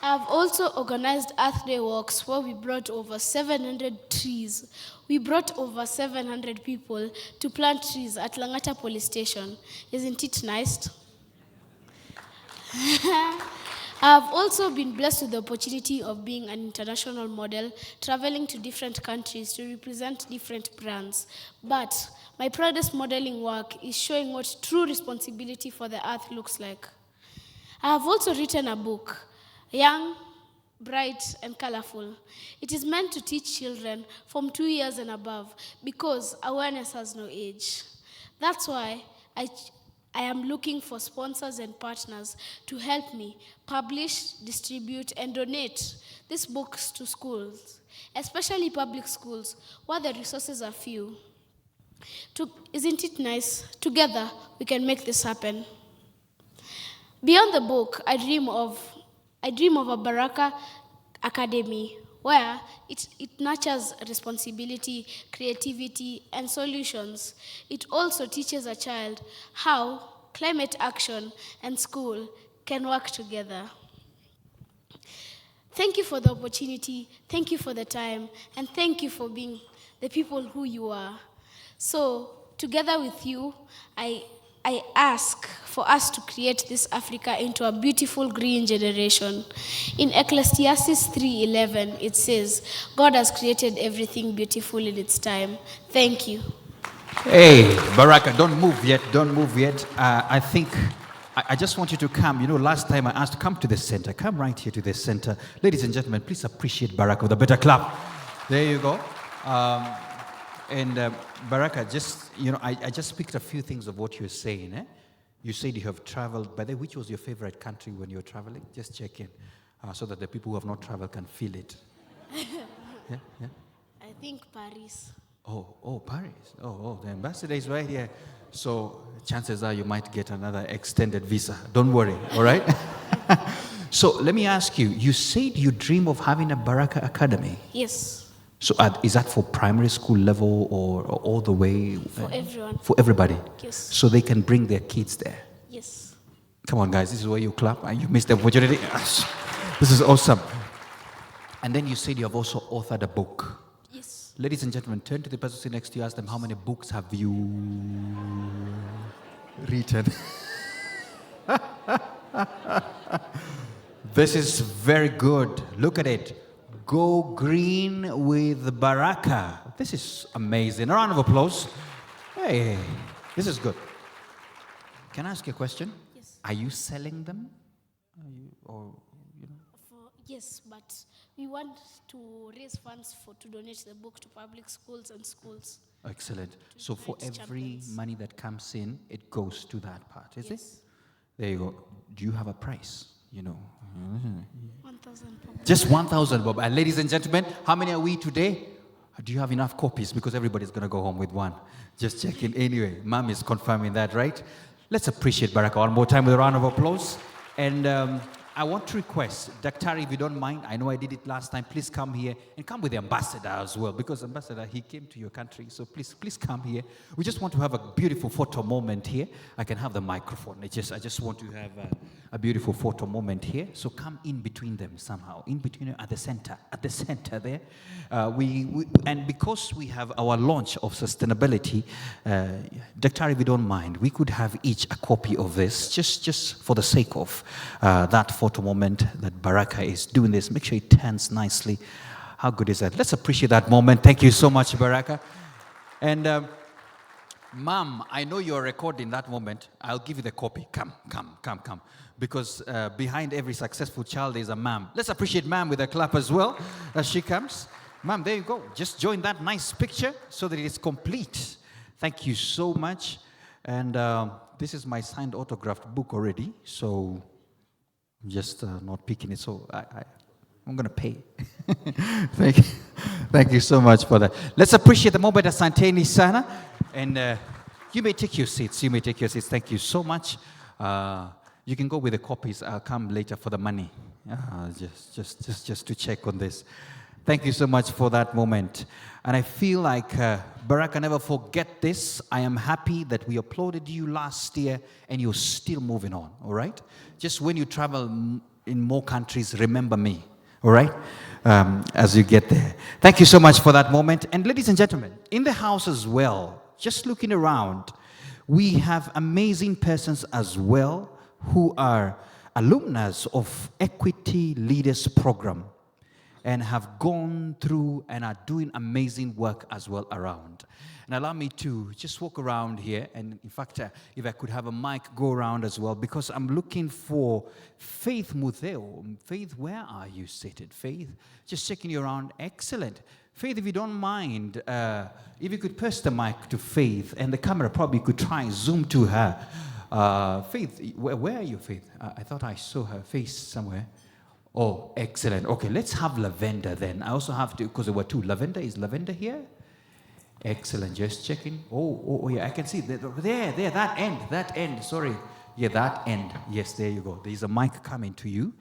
I have also organized Earth Day walks where we brought over 700 trees. We brought over 700 people to plant trees at Langata Police Station. Isn't it nice? I have also been blessed with the opportunity of being an international model, traveling to different countries to represent different brands. But my proudest modeling work is showing what true responsibility for the earth looks like. I have also written a book, Young, Bright, and Colorful. It is meant to teach children from 2 years and above because awareness has no age. That's why I am looking for sponsors and partners to help me publish, distribute, and donate these books to schools, especially public schools where the resources are few. Isn't it nice? Together, we can make this happen. Beyond the book, I dream of a Baraka Academy where it nurtures responsibility, creativity, and solutions. It also teaches a child how climate action and school can work together. Thank you for the opportunity, thank you for the time, and thank you for being the people who you are. So, together with you, I ask for us to create this Africa into a beautiful green generation. In Ecclesiastes 3:11, it says, God has created everything beautiful in its time. Thank you. Hey, Baraka, don't move yet. Don't move yet. I think I just want you to come. You know, last time I asked, come to the center. Come right here to the center. Ladies and gentlemen, please appreciate Baraka with a better clap. There you go. Baraka, just, you know, I just picked a few things of what you're saying. You said you have traveled. By the way, which was your favorite country when you were traveling? Just check in so that the people who have not traveled can feel it. Yeah. I think Paris. Oh, Paris. Oh, the ambassador is right here. So chances are you might get another extended visa. Don't worry, all right? So let me ask you, you said you dream of having a Baraka Academy. Yes, So is that for primary school level or all the way? for everyone. For everybody? Yes. So they can bring their kids there. Yes. Come on, guys, this is where you clap and you missed the opportunity. This is awesome. And then you said you have also authored a book. Yes. Ladies and gentlemen, turn to the person sitting next to you, ask them, how many books have you written? This is very good. Look at it. Go green with Baraka. This is amazing. A round of applause. Hey, this is good. Can I ask you a question? Yes. Are you selling them? Yes, but we want to raise funds to donate the book to public schools and schools. Excellent. So for create every champions. money that comes in, it goes to that part, is it? Yes. There you go. Do you have a price? You know, 1,000 per book. just 1,000, Bob. And ladies and gentlemen, how many are we today? Do you have enough copies? Because everybody's going to go home with one. Just checking. Anyway, Mom is confirming that, right? Let's appreciate Baraka one more time with a round of applause. And I want to request, Daktari, if you don't mind, I know I did it last time, please come here and come with the ambassador as well, because ambassador, he came to your country, so please come here. We just want to have a beautiful photo moment here. I can have the microphone. I just want to have a beautiful photo moment here. So come in between them somehow, in between at the center there. And because we have our launch of sustainability, Daktari, if you don't mind, we could have each a copy of this, just for the sake of that photo moment that Baraka is doing this. Make sure it turns nicely. How good is that? Let's appreciate that moment. Thank you so much, Baraka. And Mom, I know you're recording that moment. I'll give you the copy. Come. Because behind every successful child is a mom. Let's appreciate Mom with a clap as well as she comes. Mom, there you go. Just join that nice picture so that it is complete. Thank you so much. And this is my signed autographed book already. So I'm just not picking it. So I'm going to pay. Thank you so much for that. Let's appreciate the moment. Asanteni sana. And you may take your seats. Thank you so much. You can go with the copies. I'll come later for the money. Just to check on this. Thank you so much for that moment. And I feel like Baraka, never forget this. I am happy that we applauded you last year and you're still moving on, all right? Just when you travel in more countries, remember me, all right? As you get there. Thank you so much for that moment. And ladies and gentlemen, in the house as well, just looking around, we have amazing persons as well who are alumnus of Equity Leaders Program and have gone through and are doing amazing work as well around. And allow me to just walk around here, and in fact, if I could have a mic go around as well, because I'm looking for Faith Mutheo. Faith, where are you seated? Faith, just checking you around. Excellent. Faith, if you don't mind, if you could pass the mic to Faith, and the camera probably could try and zoom to her. Faith, where are you, Faith? I thought I saw her face somewhere. Oh, excellent. Okay, let's have Lavender then. I also have to, because there were two. Lavender, is Lavender here? Excellent, just checking. Oh, yeah, I can see. There, that end, sorry. Yeah, that end. Yes, there you go. There's a mic coming to you.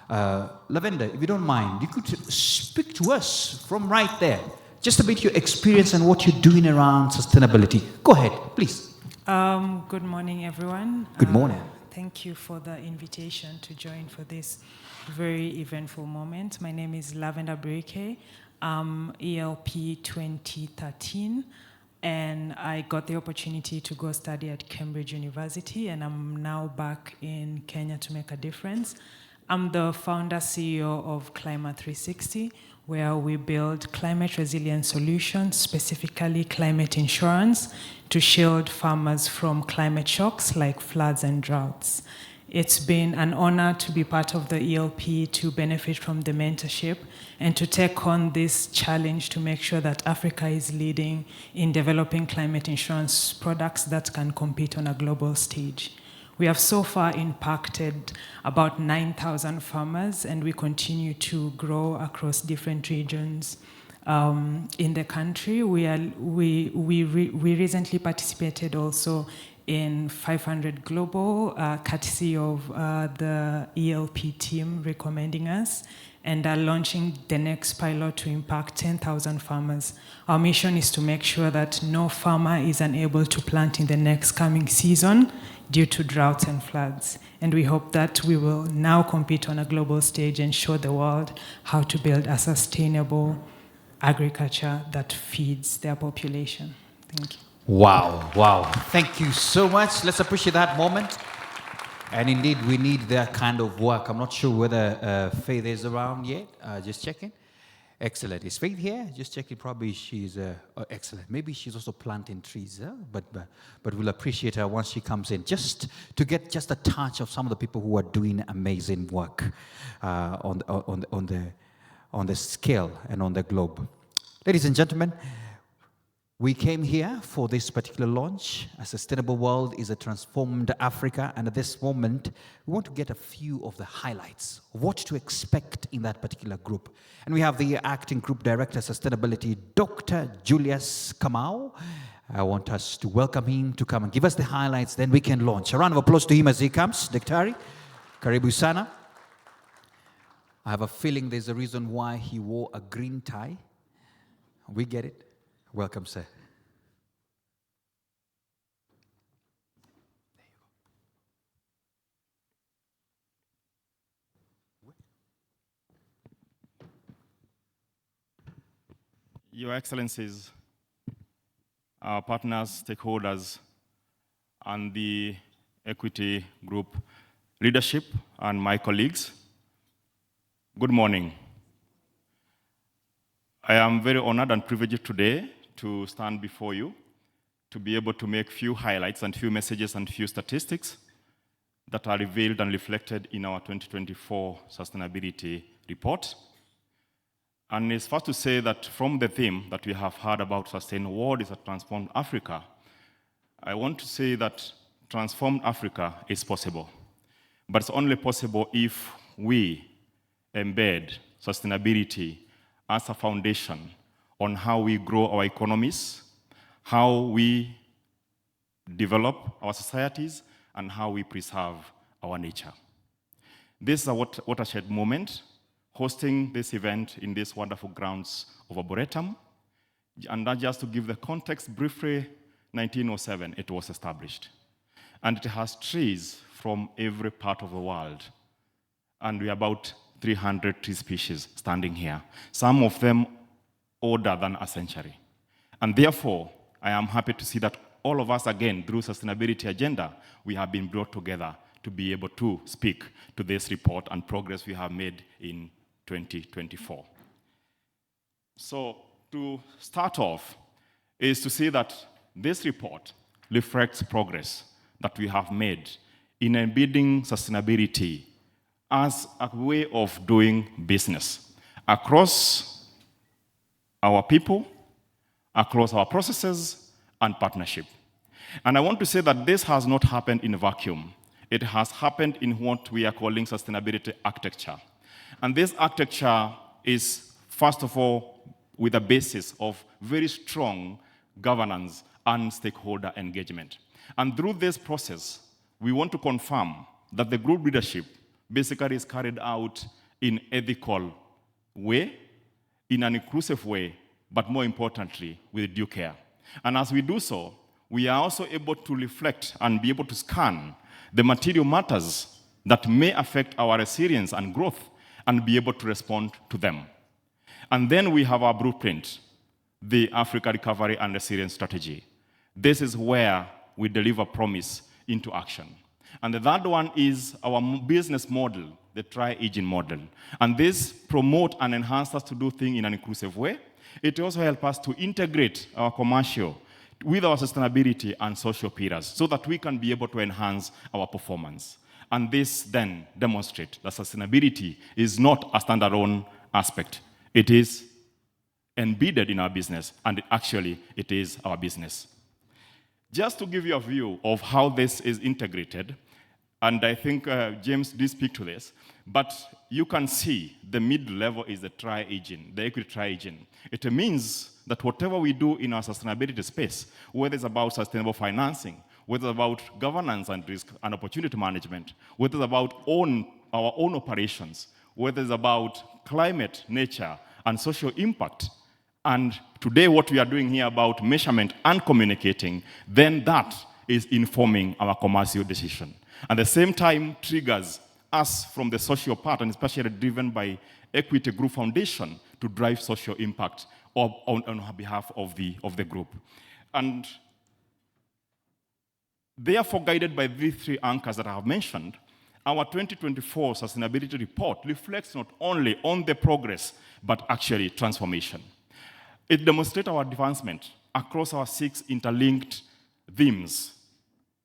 Lavender, if you don't mind, you could speak to us from right there. Just a bit your experience and what you're doing around sustainability. Go ahead, please. Good morning, everyone. Good morning. Thank you for the invitation to join for this very eventful moment. My name is Lavender Breke. I'm ELP 2013, and I got the opportunity to go study at Cambridge University, and I'm now back in Kenya to make a difference. I'm the founder CEO of Climate 360, where we build climate resilient solutions, specifically climate insurance, to shield farmers from climate shocks like floods and droughts. It's been an honor to be part of the ELP, to benefit from the mentorship, and to take on this challenge to make sure that Africa is leading in developing climate insurance products that can compete on a global stage. We have so far impacted about 9,000 farmers, and we continue to grow across different regions in the country. We recently participated also in 500 Global, courtesy of the ELP team recommending us, and are launching the next pilot to impact 10,000 farmers. Our mission is to make sure that no farmer is unable to plant in the next coming season due to droughts and floods. And we hope that we will now compete on a global stage and show the world how to build a sustainable agriculture that feeds their population. Thank you. Wow, wow. Thank you so much. Let's appreciate that moment. And indeed, we need that kind of work. I'm not sure whether Faith is around yet. Just checking. Excellent. Is Faith here? Just checking. Probably she's excellent. Maybe she's also planting trees. But we'll appreciate her once she comes in, just to get just a touch of some of the people who are doing amazing work on the scale and on the globe. Ladies and gentlemen, we came here for this particular launch. A sustainable world is a transformed Africa. And at this moment, we want to get a few of the highlights of what to expect in that particular group. And we have the Acting Group Director, Sustainability, Dr. Julius Kamau. I want us to welcome him to come and give us the highlights, then we can launch. A round of applause to him as he comes. Daktari, karibu sana. I have a feeling there's a reason why he wore a green tie. We get it. Welcome, sir. Your Excellencies, our partners, stakeholders, and the Equity Group leadership, and my colleagues, good morning. I am very honored and privileged today to stand before you to be able to make few highlights and few messages and few statistics that are revealed and reflected in our 2024 sustainability report. And it's first to say that from the theme that we have heard about sustainable world is a transformed Africa, I want to say that transformed Africa is possible. But it's only possible if we embed sustainability as a foundation on how we grow our economies, how we develop our societies, and how we preserve our nature. This is a watershed moment, hosting this event in these wonderful grounds of Arboretum. And just to give the context briefly, 1907 it was established. And it has trees from every part of the world. And we are about 300 tree species standing here, some of them older than a century. And therefore, I am happy to see that all of us, again, through sustainability agenda, we have been brought together to be able to speak to this report and progress we have made in 2024. So to start off is to say that this report reflects progress that we have made in embedding sustainability as a way of doing business across our people, across our processes and partnership. And I want to say that this has not happened in a vacuum. It has happened in what we are calling sustainability architecture. And this architecture is, first of all, with a basis of very strong governance and stakeholder engagement. And through this process, we want to confirm that the group leadership basically is carried out in ethical way, in an inclusive way, but more importantly, with due care. And as we do so, we are also able to reflect and be able to scan the material matters that may affect our resilience and growth, and be able to respond to them. And then we have our blueprint, the Africa Recovery and Resilience Strategy. This is where we deliver promise into action. And the third one is our business model, the Tri-Agent model. And this promote and enhance us to do things in an inclusive way. It also helps us to integrate our commercial with our sustainability and social pillars so that we can be able to enhance our performance. And this then demonstrates that sustainability is not a standalone aspect. It is embedded in our business, and actually it is our business. Just to give you a view of how this is integrated, and I think James did speak to this, but you can see the mid-level is the Tri-Agent, the equity Tri-Agent. It means that whatever we do in our sustainability space, whether it's about sustainable financing, whether it's about governance and risk and opportunity management, whether it's about our own operations, whether it's about climate, nature, and social impact, and today what we are doing here about measurement and communicating, then that is informing our commercial decision. At the same time, triggers us from the social part, and especially driven by Equity Group Foundation, to drive social impact on behalf of the group. And therefore, guided by these three anchors that I have mentioned, our 2024 sustainability report reflects not only on the progress, but actually transformation. It demonstrates our advancement across our 6 interlinked themes,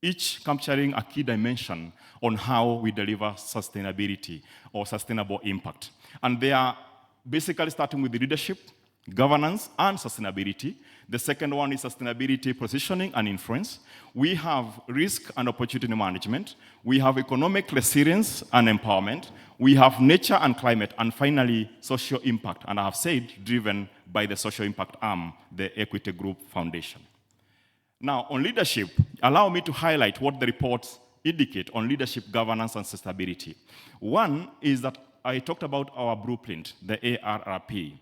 each capturing a key dimension on how we deliver sustainability or sustainable impact. And they are basically starting with leadership, governance, and sustainability. The second one is sustainability, positioning, and influence. We have risk and opportunity management. We have economic resilience and empowerment. We have nature and climate, and finally, social impact. And I have said, driven by the social impact arm, the Equity Group Foundation. Now, on leadership, allow me to highlight what the reports indicate on leadership, governance, and sustainability. One is that I talked about our blueprint, the ARRP.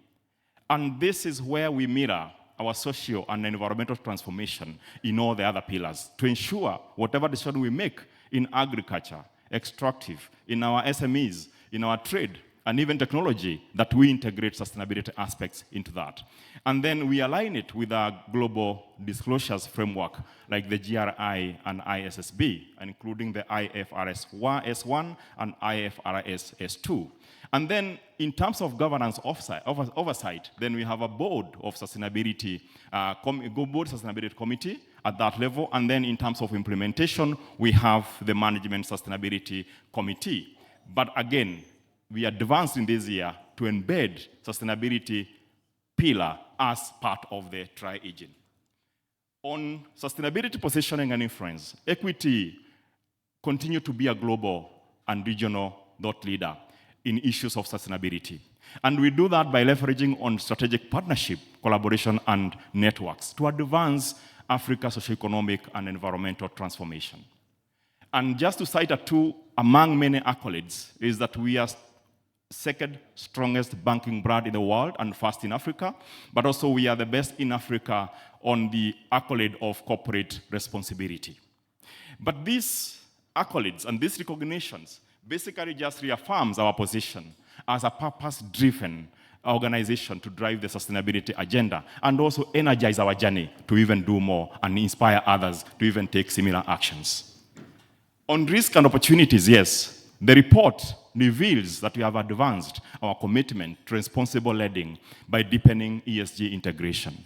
And this is where we mirror our social and environmental transformation in all the other pillars to ensure whatever decision we make in agriculture, extractive, in our SMEs, in our trade, and even technology, that we integrate sustainability aspects into that. And then we align it with our global disclosures framework, like the GRI and ISSB, including the IFRS S1 and IFRS S2. And then in terms of governance oversight, then we have a board of sustainability, board sustainability committee at that level. And then in terms of implementation, we have the management sustainability committee. But again, we advanced in this year to embed sustainability pillar as part of the Tri-Agent. On sustainability positioning and influence, Equity continue to be a global and regional thought leader in issues of sustainability. And we do that by leveraging on strategic partnership, collaboration, and networks to advance Africa's socioeconomic and environmental transformation. And just to cite a two among many accolades is that we are second strongest banking brand in the world and first in Africa, but also we are the best in Africa on the accolade of corporate responsibility. But these accolades and these recognitions basically just reaffirms our position as a purpose-driven organization to drive the sustainability agenda and also energize our journey to even do more and inspire others to even take similar actions. On risk and opportunities, yes, the report reveals that we have advanced our commitment to responsible lending by deepening ESG integration.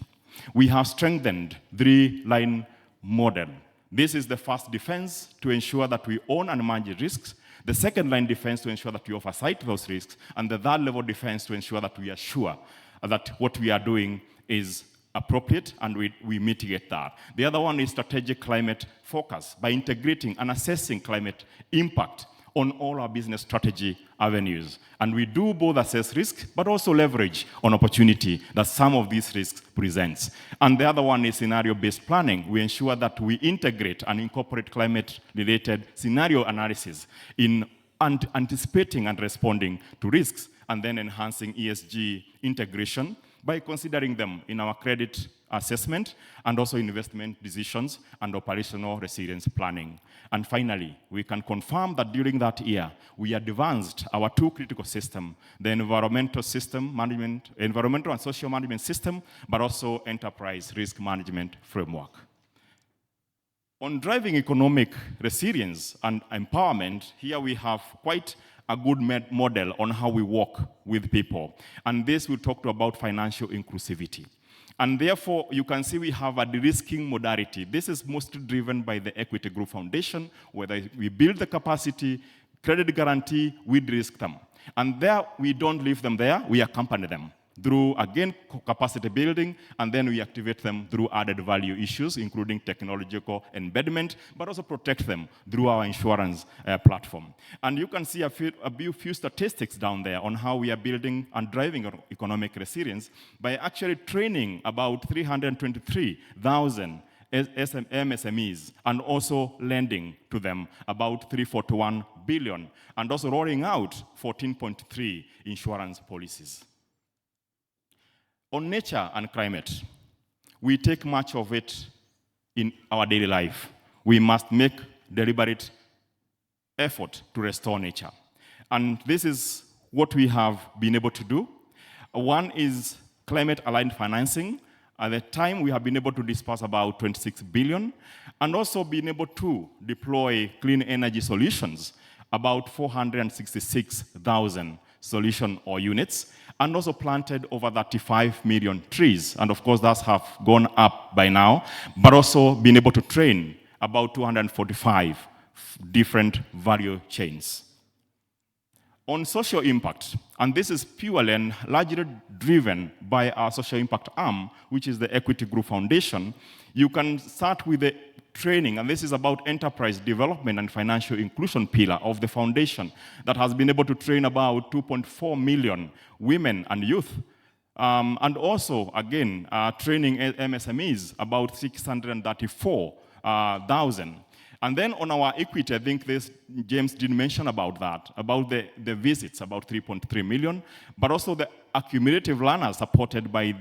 We have strengthened three-line model. This is the first defense to ensure that we own and manage risks, the second line defense to ensure that we oversight those risks, and the third level defense to ensure that we are sure that what we are doing is appropriate and we mitigate that. The other one is strategic climate focus by integrating and assessing climate impact on all our business strategy avenues. And we do both assess risk, but also leverage on opportunity that some of these risks presents. And the other one is scenario-based planning. We ensure that we integrate and incorporate climate-related scenario analysis in anticipating and responding to risks, and then enhancing ESG integration by considering them in our credit assessment and also investment decisions and operational resilience planning. And finally, we can confirm that during that year, we advanced our two critical systems, the environmental and social management system, but also enterprise risk management framework. On driving economic resilience and empowerment, here we have quite a good model on how we work with people. And this will talk about financial inclusivity. And therefore, you can see we have a de-risking modality. This is mostly driven by the Equity Group Foundation, whether we build the capacity, credit guarantee, we de-risk them. And there, we don't leave them there, we accompany them through, again, capacity building, and then we activate them through added value issues, including technological embedment, but also protect them through our insurance platform. And you can see a few statistics down there on how we are building and driving economic resilience by actually training about 323,000 MSMEs and also lending to them about 341 billion, and also rolling out 14.3 insurance policies. On nature and climate, we take much of it in our daily life. We must make deliberate effort to restore nature. And this is what we have been able to do. One is climate-aligned financing. At the time, we have been able to disperse about 26 billion, and also been able to deploy clean energy solutions, about 466,000 solution or units, and also planted over 35 million trees. And of course, that's have gone up by now, but also been able to train about 245 different value chains. On social impact, and this is purely and largely driven by our social impact arm, which is the Equity Group Foundation, you can start with the training, and this is about enterprise development and financial inclusion pillar of the foundation that has been able to train about 2.4 million women and youth. And also, again, training MSMEs, about 634,000. And then on our equity, I think James did mention about that, about the visits, about 3.3 million, but also the accumulative learners supported by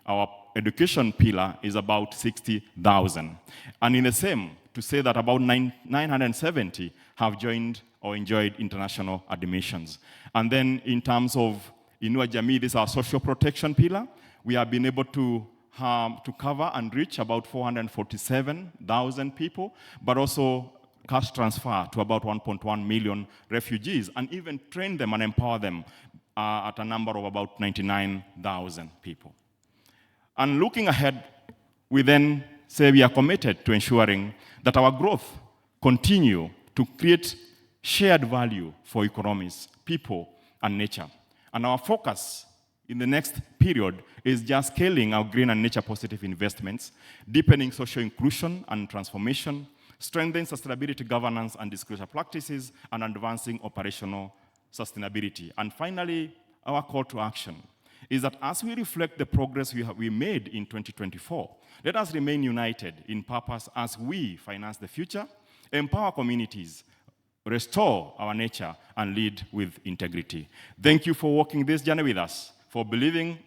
our education pillar is about 60,000. And in the same, to say that about 970 have joined or enjoyed international admissions. And then in terms of Inua Jamii, this is our social protection pillar. We have been able to cover and reach about 447,000 people, but also cash transfer to about 1.1 million refugees, and even train them and empower them at a number of about 99,000 people. And looking ahead, we then say we are committed to ensuring that our growth continue to create shared value for economies, people, and nature. And our focus in the next period is just scaling our green and nature-positive investments, deepening social inclusion and transformation, strengthening sustainability governance and disclosure practices, and advancing operational sustainability. And finally, our call to action is that as we reflect the progress we made in 2024, let us remain united in purpose as we finance the future, empower communities, restore our nature, and lead with integrity. Thank you for walking this journey with us, for believing,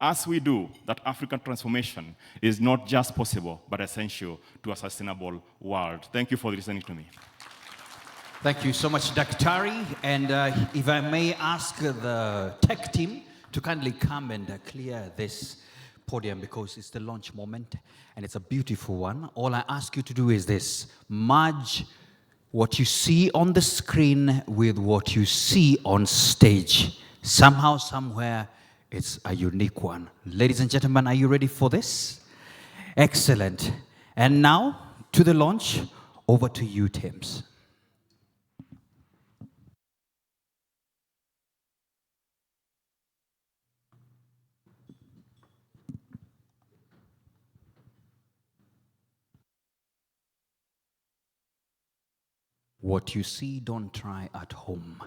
as we do, that African transformation is not just possible, but essential to a sustainable world. Thank you for listening to me. Thank you so much, Daktari. And if I may ask the tech team to kindly come and clear this podium, because it's the launch moment and it's a beautiful one. All I ask you to do is this: merge what you see on the screen with what you see on stage. Somehow, somewhere, it's a unique one. Ladies and gentlemen, are you ready for this? Excellent. And now, to the launch. Over to you, Tims. What you see, don't try at home.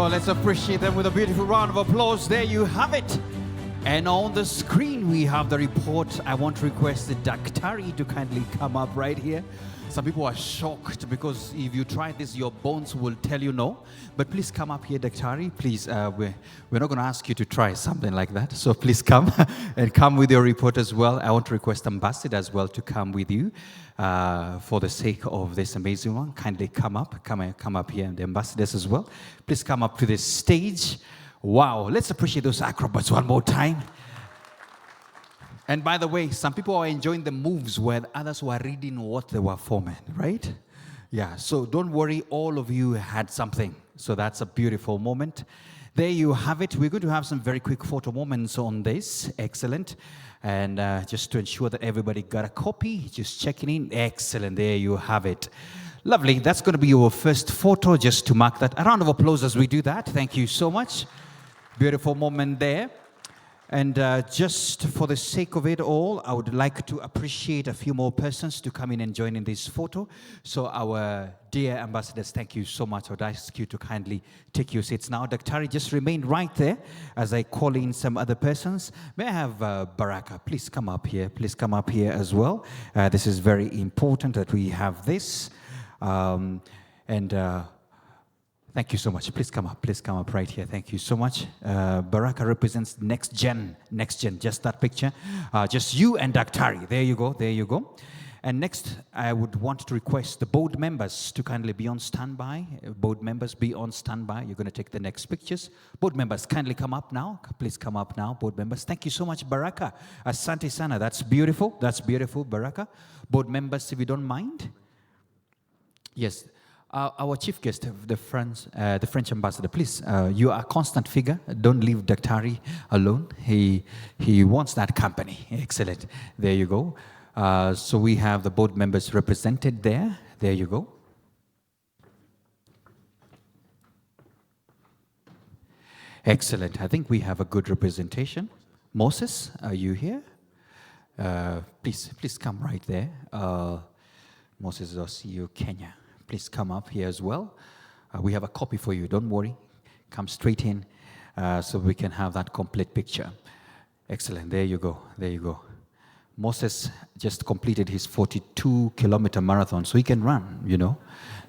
go. Let's appreciate them with a beautiful round of applause. There you have it. And on the screen, we have the report. I want to request the Daktari to kindly come up right here. Some people are shocked because if you try this, your bones will tell you no. But please come up here, Daktari. Please, we're not going to ask you to try something like that. So please come and come with your report as well. I want to request Ambassador as well to come with you for the sake of this amazing one. Kindly come up here, and the ambassadors as well. Please come up to this stage. Wow, let's appreciate those acrobats one more time. And by the way, some people are enjoying the moves where others were reading what they were forming, right? Yeah, so don't worry, all of you had something. So that's a beautiful moment. There you have it. We're going to have some very quick photo moments on this. Excellent. And just to ensure that everybody got a copy, just checking in. Excellent. There you have it. Lovely. That's going to be your first photo, just to mark that. A round of applause as we do that. Thank you so much. Beautiful moment there. And just for the sake of it all, I would like to appreciate a few more persons to come in and join in this photo. So our dear ambassadors, thank you so much. I would ask you to kindly take your seats now. Daktari, just remain right there as I call in some other persons. May I have Baraka? Please come up here. Please come up here as well. This is very important that we have this. Thank you so much. Please come up. Please come up right here. Thank you so much. Baraka represents next gen. Next gen. Just that picture. Just you and Daktari. There you go. There you go. And next, I would want to request the board members to kindly be on standby. Board members, be on standby. You're going to take the next pictures. Board members, kindly come up now. Please come up now, board members. Thank you so much, Baraka. Asante sana. That's beautiful. That's beautiful, Baraka. Board members, if you don't mind. Yes. Our chief guest, the French ambassador, please, you are a constant figure. Don't leave Daktari alone. He wants that company. Excellent. There you go. So we have the board members represented there. There you go. Excellent. I think we have a good representation. Moses, are you here? Please come right there. Moses is our CEO, Kenya. Please come up here as well. We have a copy for you. Don't worry. Come straight in so we can have that complete picture. Excellent. There you go. There you go. Moses just completed his 42-kilometer marathon, so he can run, you know.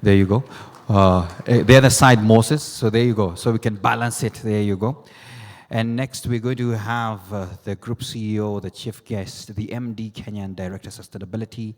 There you go. The other side, Moses. So there you go. So we can balance it. There you go. And next, we're going to have the group CEO, the chief guest, the MD, Kenyan Director Sustainability.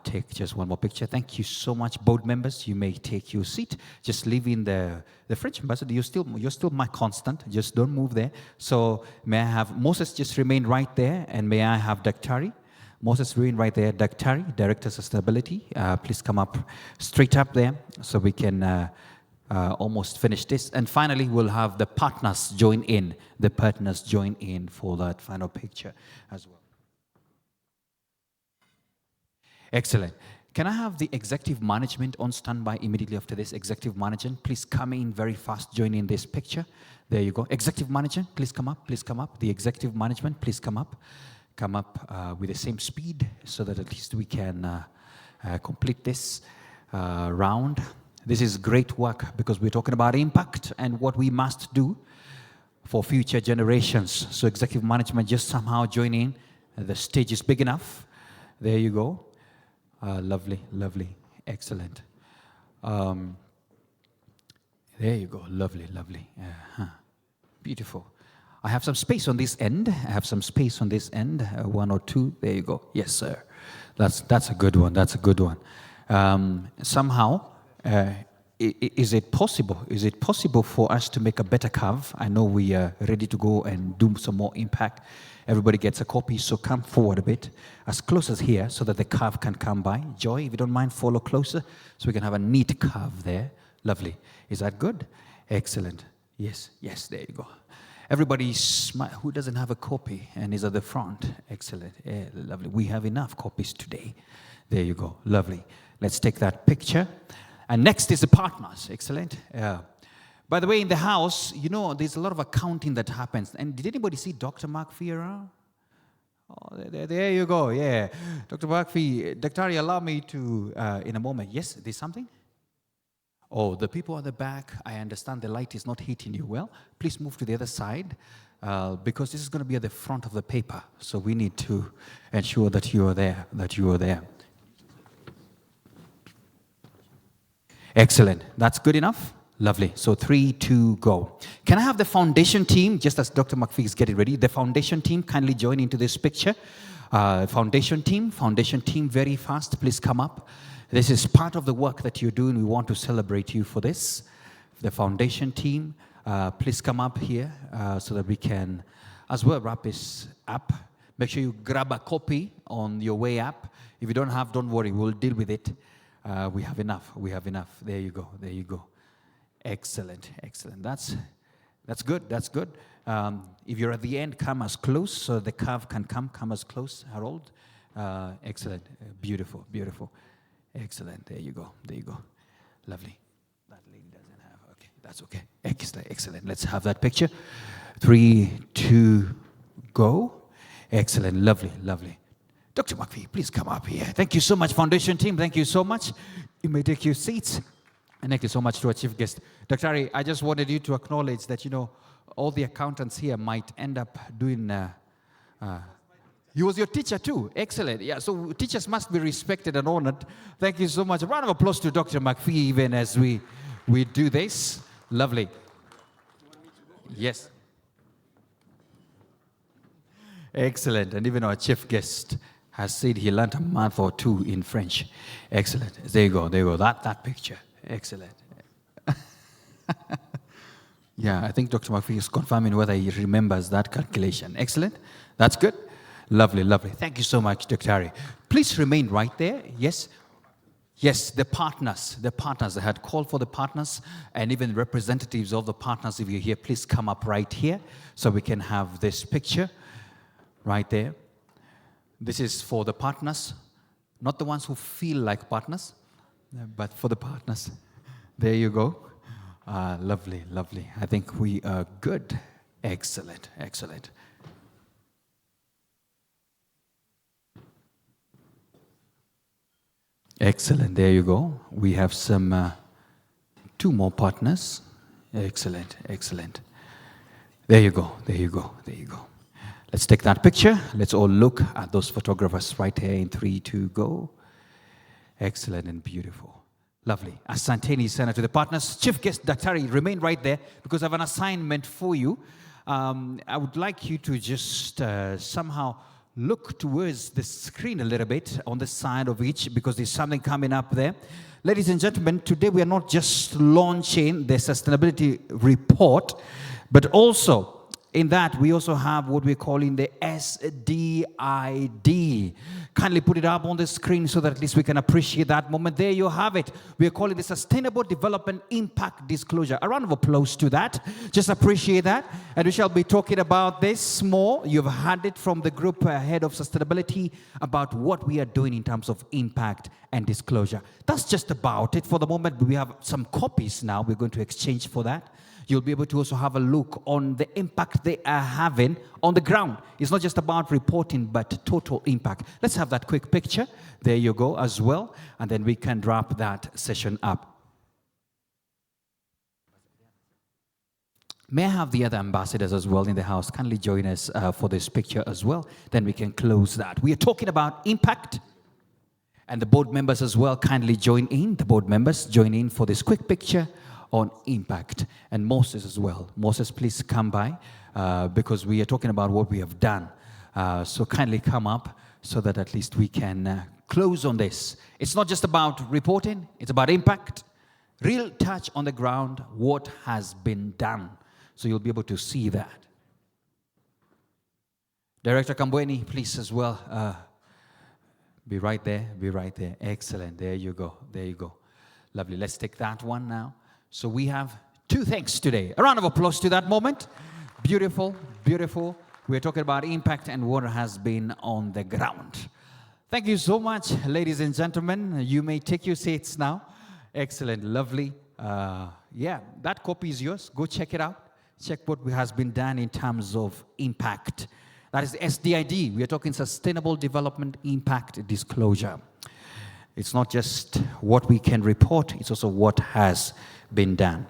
Take just one more picture. Thank you so much, board members. You may take your seat. Just leaving the French ambassador. You're still my constant. Just don't move there. So may I have Moses just remain right there, and may I have Daktari? Moses remain right there. Daktari, Director Sustainability. Please come up straight up there so we can almost finish this. And finally, we'll have the partners join in. The partners join in for that final picture as well. Excellent. Can I have the executive management on standby immediately after this? Executive management, please come in very fast, join in this picture. There you go. Executive management, please come up, please come up. The executive management, please come up. Come up with the same speed so that at least we can complete this round. This is great work because we're talking about impact and what we must do for future generations. So executive management, just somehow join in. The stage is big enough. There you go. Lovely, lovely, excellent. There you go, lovely, lovely. Beautiful. I have some space on this end. I have some space on this end. One or two. There you go. Yes, sir. That's a good one. That's a good one. Somehow, is it possible? Is it possible for us to make a better curve? I know we are ready to go and do some more impact. Everybody gets a copy, so come forward a bit, as close as here, so that the curve can come by. Joy, if you don't mind, follow closer, so we can have a neat curve there. Lovely. Is that good? Excellent. Yes, yes, there you go. Everybody smile. Who doesn't have a copy and is at the front? Excellent. Yeah, lovely. We have enough copies today. There you go. Lovely. Let's take that picture. And next is the partners. Excellent. By the way, in the house, you know, there's a lot of accounting that happens. And did anybody see Dr. Mark Fee around? Oh, there you go. Yeah. Dr. Mark Fee, Daktari, allow me to, in a moment. Yes, there's something? Oh, the people at the back, I understand the light is not hitting you well. Please move to the other side because this is going to be at the front of the paper. So we need to ensure that you are there, Excellent. That's good enough? Lovely. So 3, 2, go. Can I have the foundation team, just as Dr. McPhee is getting ready, the foundation team kindly join into this picture. Foundation team, very fast, please come up. This is part of the work that you're doing. We want to celebrate you for this. The foundation team, please come up here so that we can as well wrap this up. Make sure you grab a copy on your way up. If you don't have, don't worry, we'll deal with it. We have enough. There you go. Excellent. That's good. If you're at the end, come as close so the curve can come as close, Harold. Excellent. Beautiful. Excellent. There you go. Lovely. That lady doesn't have. Okay, that's okay. Excellent. Let's have that picture. 3, 2, go. Excellent. Lovely. Dr. McPhee, please come up here. Thank you so much, foundation team. Thank you so much. You may take your seats. And thank you so much to our chief guest. Dr. Ari, I just wanted you to acknowledge that, all the accountants here might end up doing... he was your teacher too. Excellent. Yeah, so teachers must be respected and honored. Thank you so much. A round of applause to Dr. McPhee even as we do this. Lovely. Yes. Excellent. And even our chief guest has said he learned a month or two in French. Excellent. There you go. That picture. Excellent. Yeah, I think Dr. McPhee is confirming whether he remembers that calculation. Excellent. That's good. Lovely. Thank you so much, Dr. Ari. Please remain right there. Yes, the partners. I had called for the partners and even representatives of the partners. If you're here, please come up right here so we can have this picture right there. This is for the partners, not the ones who feel like partners, but for the partners. There you go. Lovely. I think we are good. Excellent. Excellent. There you go. We have some 2 more partners. Excellent. There you go. Let's take that picture. Let's all look at those photographers right here in 3, 2, go. Excellent and beautiful. Lovely. Asanteni Sana to the partners. Chief guest Dr. Ari, remain right there because I have an assignment for you. I would like you to just somehow look towards the screen a little bit on the side of each because there's something coming up there. Ladies and gentlemen, today we are not just launching the sustainability report, but also in that we also have what we're calling the SDID. Kindly put it up on the screen so that at least we can appreciate that moment. There you have it. We are calling the Sustainable Development Impact Disclosure. A round of applause to that. Just appreciate that. And we shall be talking about this more. You've heard it from the group head of sustainability about what we are doing in terms of impact and disclosure. That's just about it for the moment. We have some copies now. We're going to exchange for that. You'll be able to also have a look on the impact they are having on the ground. It's not just about reporting, but total impact. Let's have that quick picture. There you go as well. And then we can wrap that session up. May I have the other ambassadors as well in the house kindly join us for this picture as well. Then we can close that. We are talking about impact. And the board members as well kindly join in. The board members join in for this quick picture on impact. And Moses as well. Moses, please come by because we are talking about what we have done. So kindly come up so that at least we can close on this. It's not just about reporting, it's about impact. Real touch on the ground, what has been done. So you'll be able to see that. Director Kambweni, please as well. Be right there. Excellent. There you go. Lovely. Let's take that one now. So we have 2 things today. A round of applause to that moment. Beautiful. We're talking about impact and what has been on the ground. Thank you so much, ladies and gentlemen. You may take your seats now. Excellent, lovely. Yeah, that copy is yours. Go check it out. Check what has been done in terms of impact. That is SDID. We are talking Sustainable Development Impact Disclosure. It's not just what we can report, it's also what has been done.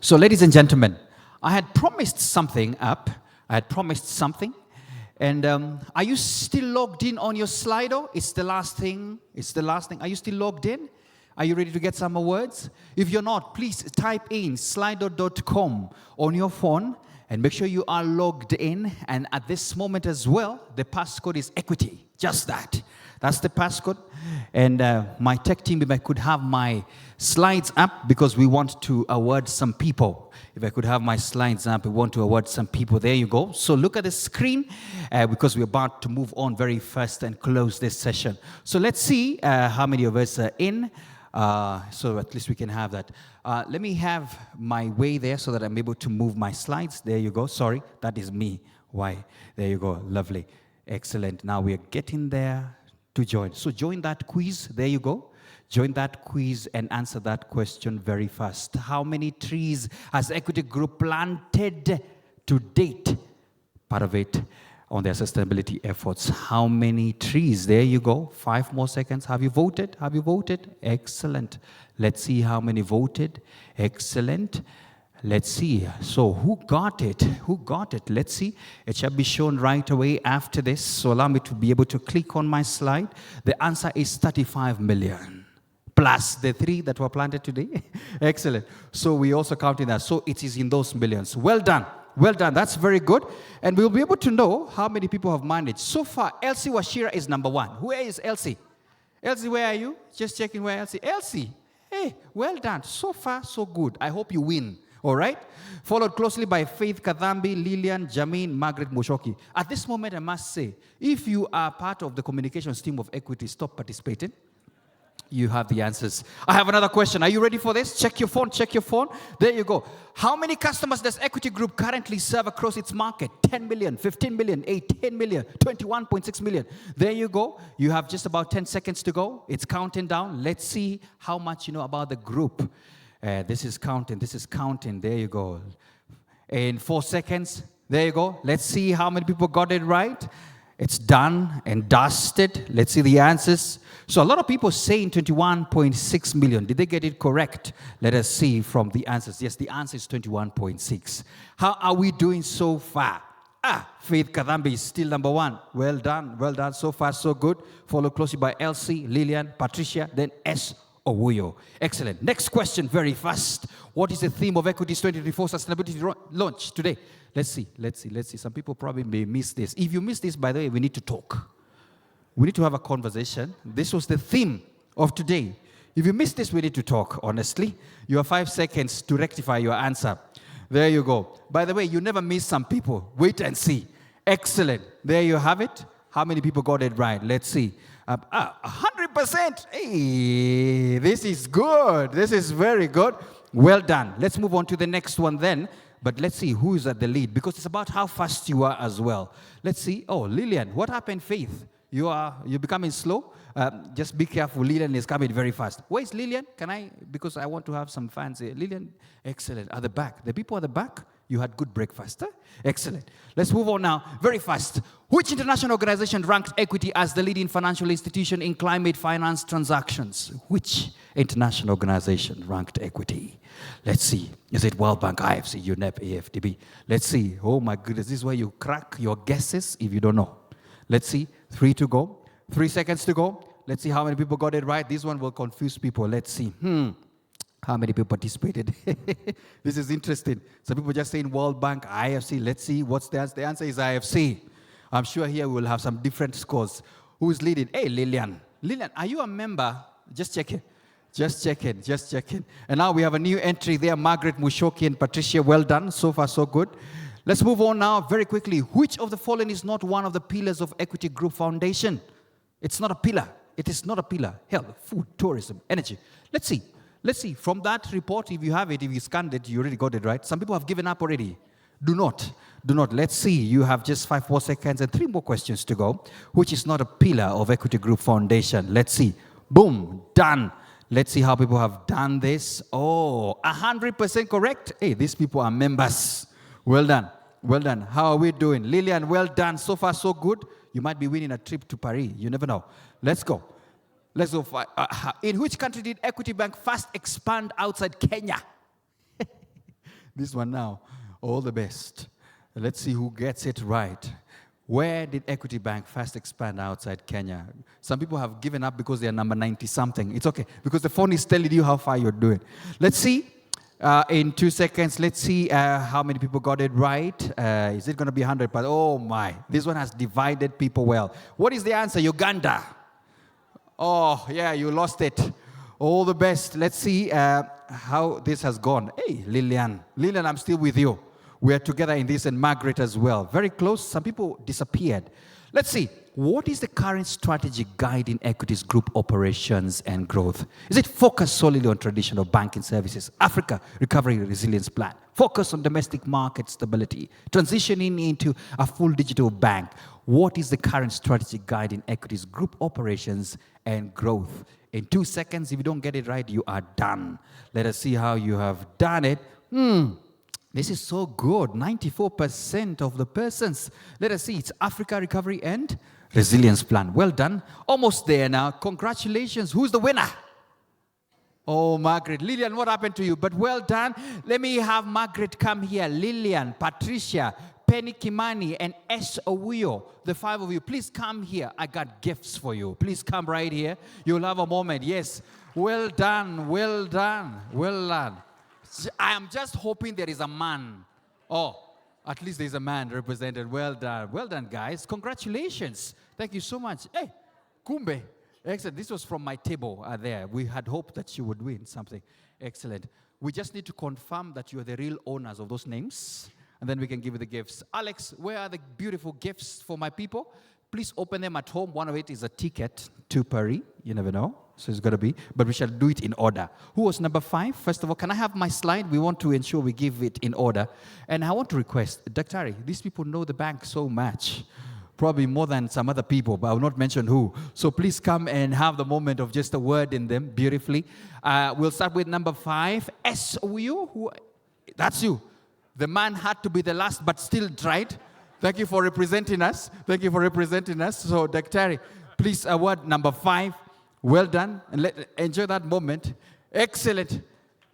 So, ladies and gentlemen, I had promised something up. I had promised something. And are you still logged in on your Slido? It's the last thing. It's the last thing. Are you still logged in? Are you ready to get some more words? If you're not, please type in slido.com on your phone and make sure you are logged in. And at this moment as well, the passcode is equity. Just that. That's the passcode. And my tech team, if I could have my slides up, because we want to award some people. If I could have my slides up, we want to award some people. There you go. So look at the screen, because we're about to move on very fast and close this session. So let's see how many of us are in. So at least we can have that. Let me have my way there so that I'm able to move my slides. There you go. Sorry, that is me. Why? There you go. Lovely. Excellent. Now we are getting there to join. So join that quiz. There you go. Join that quiz and answer that question very fast. How many trees has Equity Group planted to date? Part of it on their sustainability efforts. How many trees? There you go. 5 more seconds. Have you voted? Have you voted? Excellent. Let's see how many voted. Excellent. Let's see. So who got it? Who got it? Let's see. It shall be shown right away after this. So allow me to be able to click on my slide. The answer is 35 million. Plus the 3 that were planted today. Excellent. So we also counting that. So it is in those millions. Well done. Well done. That's very good. And we'll be able to know how many people have managed. So far, Elsie Washira is number 1. Where is Elsie? Elsie, where are you? Just checking where Elsie. Elsie, hey, well done. So far, so good. I hope you win. All right? Followed closely by Faith Kadhambi, Lillian, Jamin, Margaret Mushoki. At this moment, I must say, if you are part of the communications team of Equity, stop participating. You have the answers. I have another question. Are you ready for this? Check your phone. Check your phone. There you go. How many customers does Equity Group currently serve across its market? 10 million, 15 million, 18 million, 21.6 million. There you go. You have just about 10 seconds to go. It's counting down. Let's see how much you know about the group. This is counting. This is counting. There you go. In 4 seconds. There you go. Let's see how many people got it right. It's done and dusted. Let's see the answers. So a lot of people saying 21.6 million. Did they get it correct? Let us see from the answers. Yes, the answer is 21.6. How are we doing so far? Faith Kadhambi is still number 1. Well done. Well done. So far, so good. Followed closely by Elsie, Lillian, Patricia, then S. Owuyo. Excellent. Next question, very fast. What is the theme of Equity's 2024 Sustainability Launch today? Let's see. Some people probably may miss this. If you miss this, by the way, we need to talk. We need to have a conversation. This was the theme of today. If you miss this, we need to talk, honestly. You have 5 seconds to rectify your answer. There you go. By the way, you never miss some people. Wait and see. Excellent. There you have it. How many people got it right? Let's see. 100%. Hey, this is good. This is very good. Well done. Let's move on to the next one then. But let's see who is at the lead, because it's about how fast you are as well. Let's see. Oh, Lillian, what happened, Faith? You're becoming slow. Just be careful. Lillian is coming very fast. Where is Lillian? Because I want to have some fans here. Lillian, excellent. At the back. The people at the back, you had good breakfast. Huh? Excellent. Let's move on now. Very fast. Which international organization ranked Equity as the leading financial institution in climate finance transactions? Which international organization ranked Equity? Let's see. Is it World Bank, IFC, UNEP, AFDB? Let's see. Oh my goodness. This is where you crack your guesses if you don't know. Let's see. 3 to go. 3 seconds to go. Let's see how many people got it right. This one will confuse people. Let's see. How many people participated? This is interesting. Some people just saying World Bank, IFC. Let's see. What's the answer? The answer is IFC. I'm sure here we will have some different scores. Who is leading? Hey, Lillian. Lillian, are you a member? Just checking. Just checking. And now we have a new entry there. Margaret Mushoki and Patricia. Well done. So far, so good. Let's move on now very quickly. Which of the following is not one of the pillars of Equity Group Foundation? It's not a pillar. It is not a pillar. Health, food, tourism, energy. Let's see. From that report, if you have it, if you scanned it, you already got it right. Some people have given up already. Do not. Let's see. You have just 5 more seconds and 3 more questions to go. Which is not a pillar of Equity Group Foundation? Let's see. Boom. Done. Let's see how people have done this. Oh, 100% correct. Hey, these people are members. Well done. How are we doing? Lillian, well done. So far, so good. You might be winning a trip to Paris. You never know. Let's go. Let's go. In which country did Equity Bank first expand outside Kenya? This one now. All the best. Let's see who gets it right. Where did Equity Bank first expand outside Kenya? Some people have given up because they are number 90-something. It's okay, because the phone is telling you how far you're doing. Let's see. In 2 seconds, let's see how many people got it right. Is it going to be 100? But oh my, this one has divided people well. What is the answer? Uganda. Oh, yeah, you lost it. All the best. Let's see how this has gone. Hey, Lillian. Lillian, I'm still with you. We are together in this, and Margaret as well. Very close. Some people disappeared. Let's see. What is the current strategy guiding Equity's group operations and growth? Is it focused solely on traditional banking services, Africa Recovery Resilience Plan, focus on domestic market stability, transitioning into a full digital bank? What is the current strategy guiding Equity's group operations and growth? In 2 seconds, if you don't get it right, you are done. Let us see how you have done it. This is so good. 94% of the persons. Let us see. It's Africa Recovery and Resilience Plan. Well done. Almost there now. Congratulations. Who's the winner? Oh, Margaret. Lillian, what happened to you? But well done. Let me have Margaret come here. Lillian, Patricia, Penny Kimani, and S. Owuyo. The 5 of you. Please come here. I got gifts for you. Please come right here. You'll have a moment. Yes. Well done. Well done. Well done. I am just hoping there is a man. Oh, at least there's a man represented. Well done. Well done, guys. Congratulations. Thank you so much. Hey, Kumbe. Excellent. This was from my table there. We had hoped that you would win something. Excellent. We just need to confirm that you are the real owners of those names, and then we can give you the gifts. Alex, where are the beautiful gifts for my people? Please open them at home. One of it is a ticket to Paris. You never know. So it's got to be. But we shall do it in order. Who was number 5? First of all, can I have my slide? We want to ensure we give it in order. And I want to request, Daktari, these people know the bank so much. Probably more than some other people, but I will not mention who. So please come and have the moment of just a word in them beautifully. We'll start with number 5. S. Owuyo, who? That's you. The man had to be the last, but still tried. Thank you for representing us. Thank you for representing us. So, Daktari, please award number 5. Well done. And enjoy that moment. Excellent.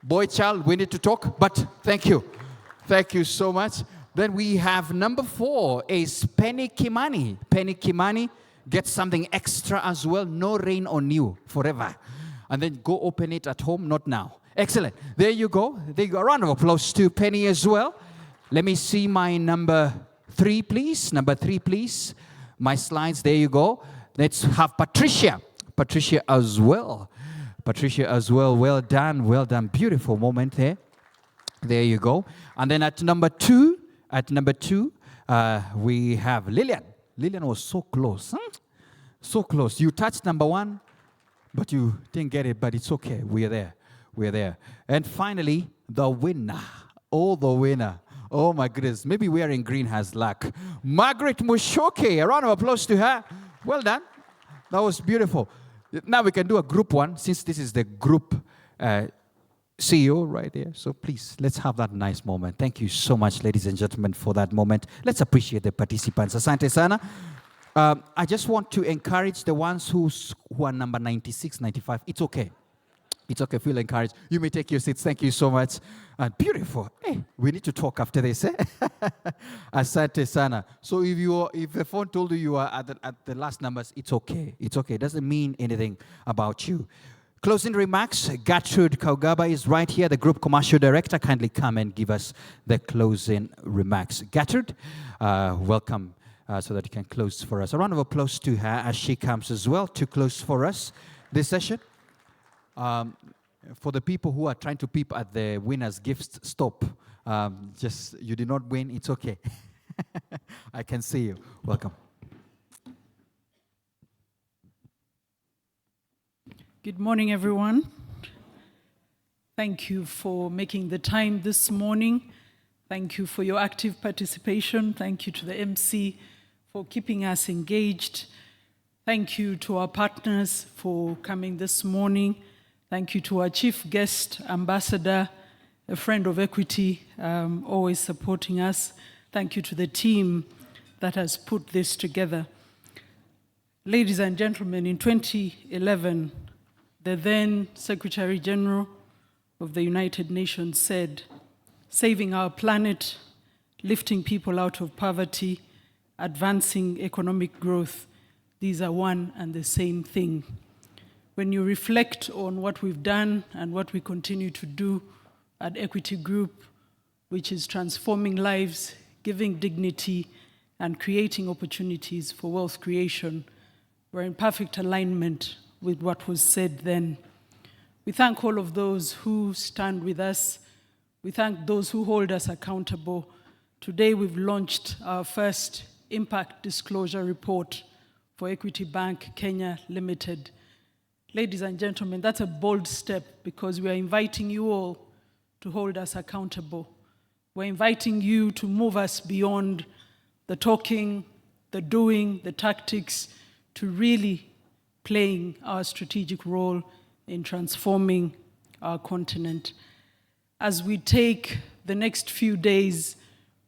Boy child, we need to talk, but thank you. Thank you so much. Then we have number 4 is Penny Kimani. Penny Kimani gets something extra as well. No rain on you forever. And then go open it at home, not now. Excellent. There you go. There you go. A round of applause to Penny as well. Let me see my number 3, please. Number 3, please. My slides. There you go. Let's have Patricia. Patricia as well. Patricia as well. Well done. Well done. Beautiful moment there. There you go. And then at number 2, we have Lillian. Lillian was so close. So close. You touched number 1, but you didn't get it, but it's okay. We're there. We're there. And finally, the winner. Oh, the winner. Oh, my goodness. Maybe wearing green has luck. Margaret Mushoke. A round of applause to her. Well done. That was beautiful. Now we can do a group one, since this is the group CEO right there. So please, let's have that nice moment. Thank you so much, ladies and gentlemen, for that moment. Let's appreciate the participants. Asante sana. I just want to encourage the ones who are number 96, 95. It's okay. It's okay. Feel encouraged. You may take your seats. Thank you so much. Beautiful. Hey, we need to talk after this. Asante sana. So if the phone told you you are at the last numbers, it's okay. It's okay. It doesn't mean anything about you. Closing remarks. Gertrude Kaugaba is right here, the group commercial director. Kindly come and give us the closing remarks. Gertrude, welcome so that you can close for us. A round of applause to her as she comes as well to close for us this session. For the people who are trying to peep at the winner's gifts, stop. Just, you did not win, it's okay. I can see you. Welcome. Good morning, everyone. Thank you for making the time this morning. Thank you for your active participation. Thank you to the MC for keeping us engaged. Thank you to our partners for coming this morning. Thank you to our chief guest, ambassador, a friend of Equity, always supporting us. Thank you to the team that has put this together. Ladies and gentlemen, in 2011, the then Secretary General of the United Nations said, saving our planet, lifting people out of poverty, advancing economic growth, these are one and the same thing. When you reflect on what we've done and what we continue to do at Equity Group, which is transforming lives, giving dignity, and creating opportunities for wealth creation, we're in perfect alignment with what was said then. We thank all of those who stand with us. We thank those who hold us accountable. Today we've launched our first impact disclosure report for Equity Bank Kenya Limited. Ladies and gentlemen, that's a bold step because we are inviting you all to hold us accountable. We're inviting you to move us beyond the talking, the doing, the tactics, to really playing our strategic role in transforming our continent. As we take the next few days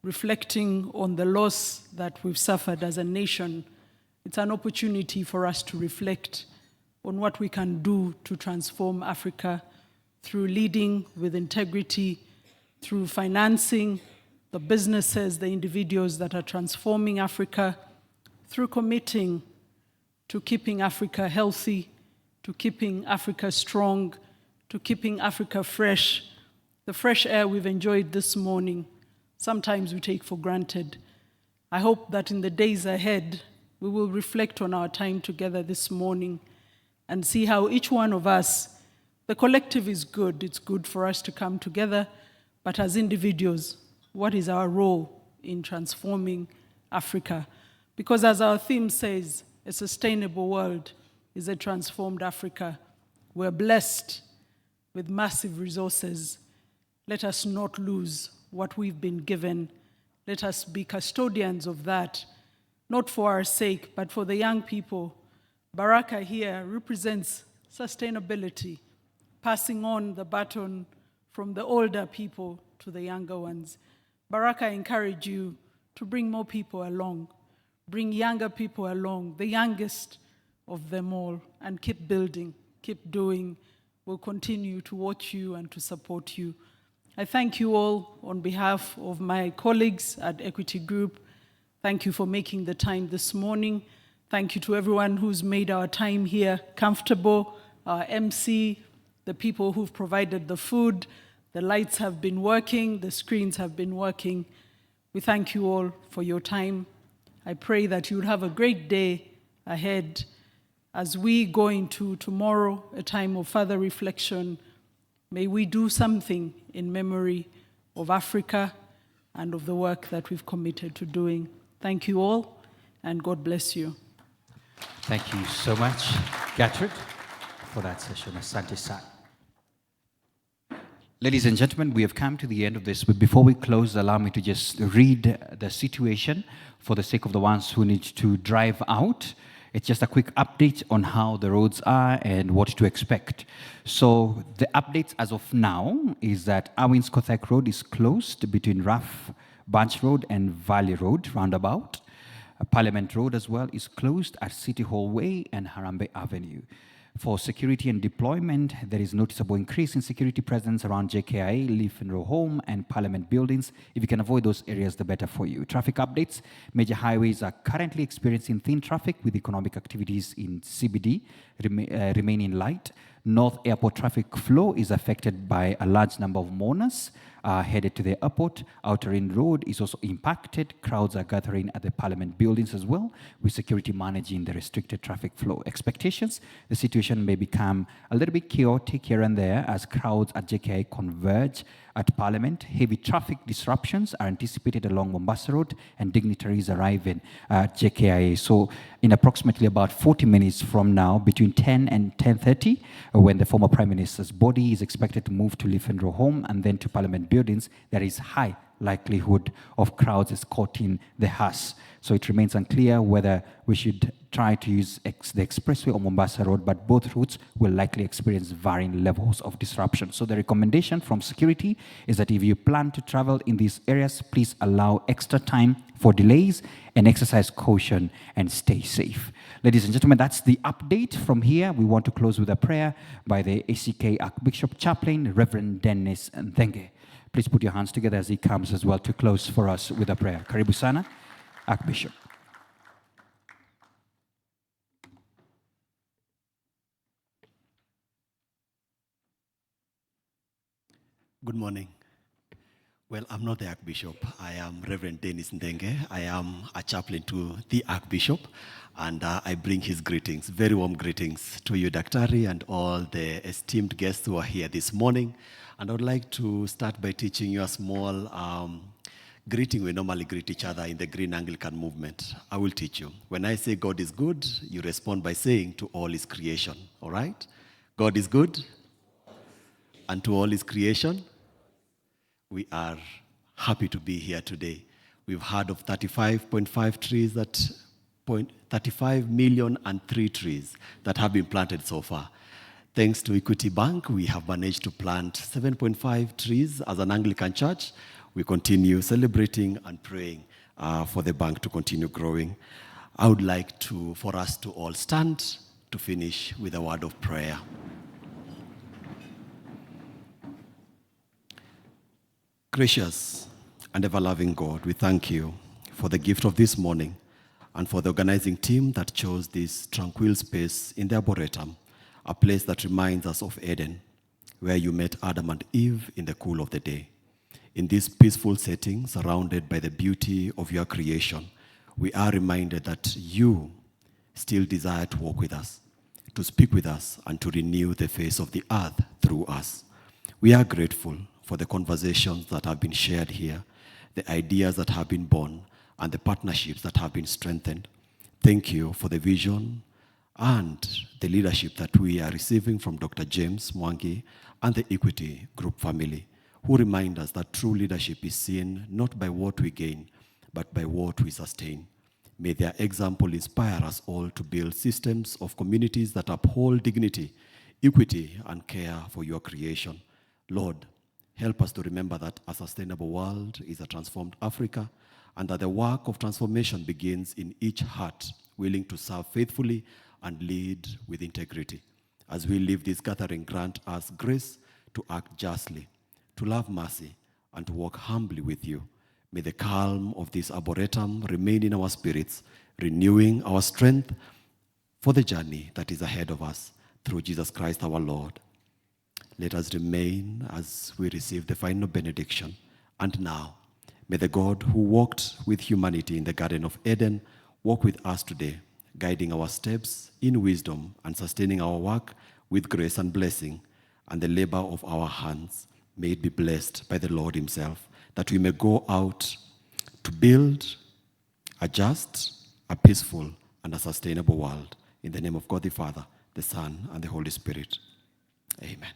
reflecting on the loss that we've suffered as a nation, it's an opportunity for us to reflect on what we can do to transform Africa through leading with integrity, through financing the businesses, the individuals that are transforming Africa, through committing to keeping Africa healthy, to keeping Africa strong, to keeping Africa fresh. The fresh air we've enjoyed this morning, sometimes we take for granted. I hope that in the days ahead, we will reflect on our time together this morning and see how each one of us, the collective is good, it's good for us to come together, but as individuals, what is our role in transforming Africa? Because as our theme says, a sustainable world is a transformed Africa. We're blessed with massive resources. Let us not lose what we've been given. Let us be custodians of that, not for our sake, but for the young people. Baraka here represents sustainability, passing on the baton from the older people to the younger ones. Baraka, I encourage you to bring more people along, bring younger people along, the youngest of them all, and keep building, keep doing. We'll continue to watch you and to support you. I thank you all on behalf of my colleagues at Equity Group. Thank you for making the time this morning. Thank you to everyone who's made our time here comfortable, our MC, the people who've provided the food. The lights have been working, the screens have been working. We thank you all for your time. I pray that you'll have a great day ahead as we go into tomorrow, a time of further reflection. May we do something in memory of Africa and of the work that we've committed to doing. Thank you all, and God bless you. Thank you so much, Gertrude, for that session. Asante sana. Ladies and gentlemen, we have come to the end of this, but before we close, allow me to just read the situation for the sake of the ones who need to drive out. It's just a quick update on how the roads are and what to expect. So the updates as of now is that Awins Kothek Road is closed between Rough Bunch Road and Valley Road roundabout. Parliament Road as well is closed at City Hall Way and Harambe Avenue. For security and deployment, there is noticeable increase in security presence around JKIA, Leaf and Row Home, and Parliament buildings. If you can avoid those areas, the better for you. Traffic updates. Major highways are currently experiencing thin traffic with economic activities in CBD remaining light. North Airport traffic flow is affected by a large number of mourners headed to the airport. Outer Ring Road is also impacted. Crowds are gathering at the Parliament buildings as well, with security managing the restricted traffic flow. Expectations, the situation may become a little bit chaotic here and there as crowds at JKI converge at Parliament. Heavy traffic disruptions are anticipated along Mombasa Road and dignitaries arriving at JKIA. So in approximately about 40 minutes from now, between 10 and 10:30, when the former Prime Minister's body is expected to move to Leaf and Row Home and then to Parliament buildings, there is high likelihood of crowds escorting the hearse. So it remains unclear whether we should try to use the expressway or Mombasa Road, but both routes will likely experience varying levels of disruption. So the recommendation from security is that if you plan to travel in these areas, please allow extra time for delays and exercise caution and stay safe. Ladies and gentlemen, that's the update from here. We want to close with a prayer by the ACK Archbishop Chaplain, Reverend Dennis Nthenge. Please put your hands together as he comes as well to close for us with a prayer. Karibu sana, Archbishop. Good morning. Well, I'm not the Archbishop. I am Reverend Dennis Nthenge. I am a chaplain to the Archbishop, and I bring his greetings, very warm greetings to you, Daktari, and all the esteemed guests who are here this morning. And I would like to start by teaching you a small greeting. We normally greet each other in the Green Anglican movement. I will teach you. When I say God is good, you respond by saying to all his creation, all right? God is good, and to all his creation, we are happy to be here today. We've heard of 35.5 trees, 35 million and 3 trees that have been planted so far. Thanks to Equity Bank, we have managed to plant 7.5 trees as an Anglican church. We continue celebrating and praying for the bank to continue growing. I would like for us to all stand to finish with a word of prayer. Gracious and ever-loving God, we thank you for the gift of this morning and for the organizing team that chose this tranquil space in the Arboretum, a place that reminds us of Eden, where you met Adam and Eve in the cool of the day. In this peaceful setting, surrounded by the beauty of your creation, we are reminded that you still desire to walk with us, to speak with us, and to renew the face of the earth through us. We are grateful for the conversations that have been shared here, the ideas that have been born, and the partnerships that have been strengthened. Thank you for the vision and the leadership that we are receiving from Dr. James Mwangi and the Equity Group family, who remind us that true leadership is seen not by what we gain, but by what we sustain. May their example inspire us all to build systems of communities that uphold dignity, equity, and care for your creation. Lord, help us to remember that a sustainable world is a transformed Africa, and that the work of transformation begins in each heart, willing to serve faithfully and lead with integrity. As we leave this gathering, grant us grace to act justly, to love mercy, and to walk humbly with you. May the calm of this Arboretum remain in our spirits, renewing our strength for the journey that is ahead of us through Jesus Christ our Lord. Let us remain as we receive the final benediction. And now, may the God who walked with humanity in the Garden of Eden walk with us today, guiding our steps in wisdom and sustaining our work with grace and blessing, and the labor of our hands may it be blessed by the Lord himself, that we may go out to build a just, a peaceful, and a sustainable world. In the name of God the Father, the Son, and the Holy Spirit. Amen.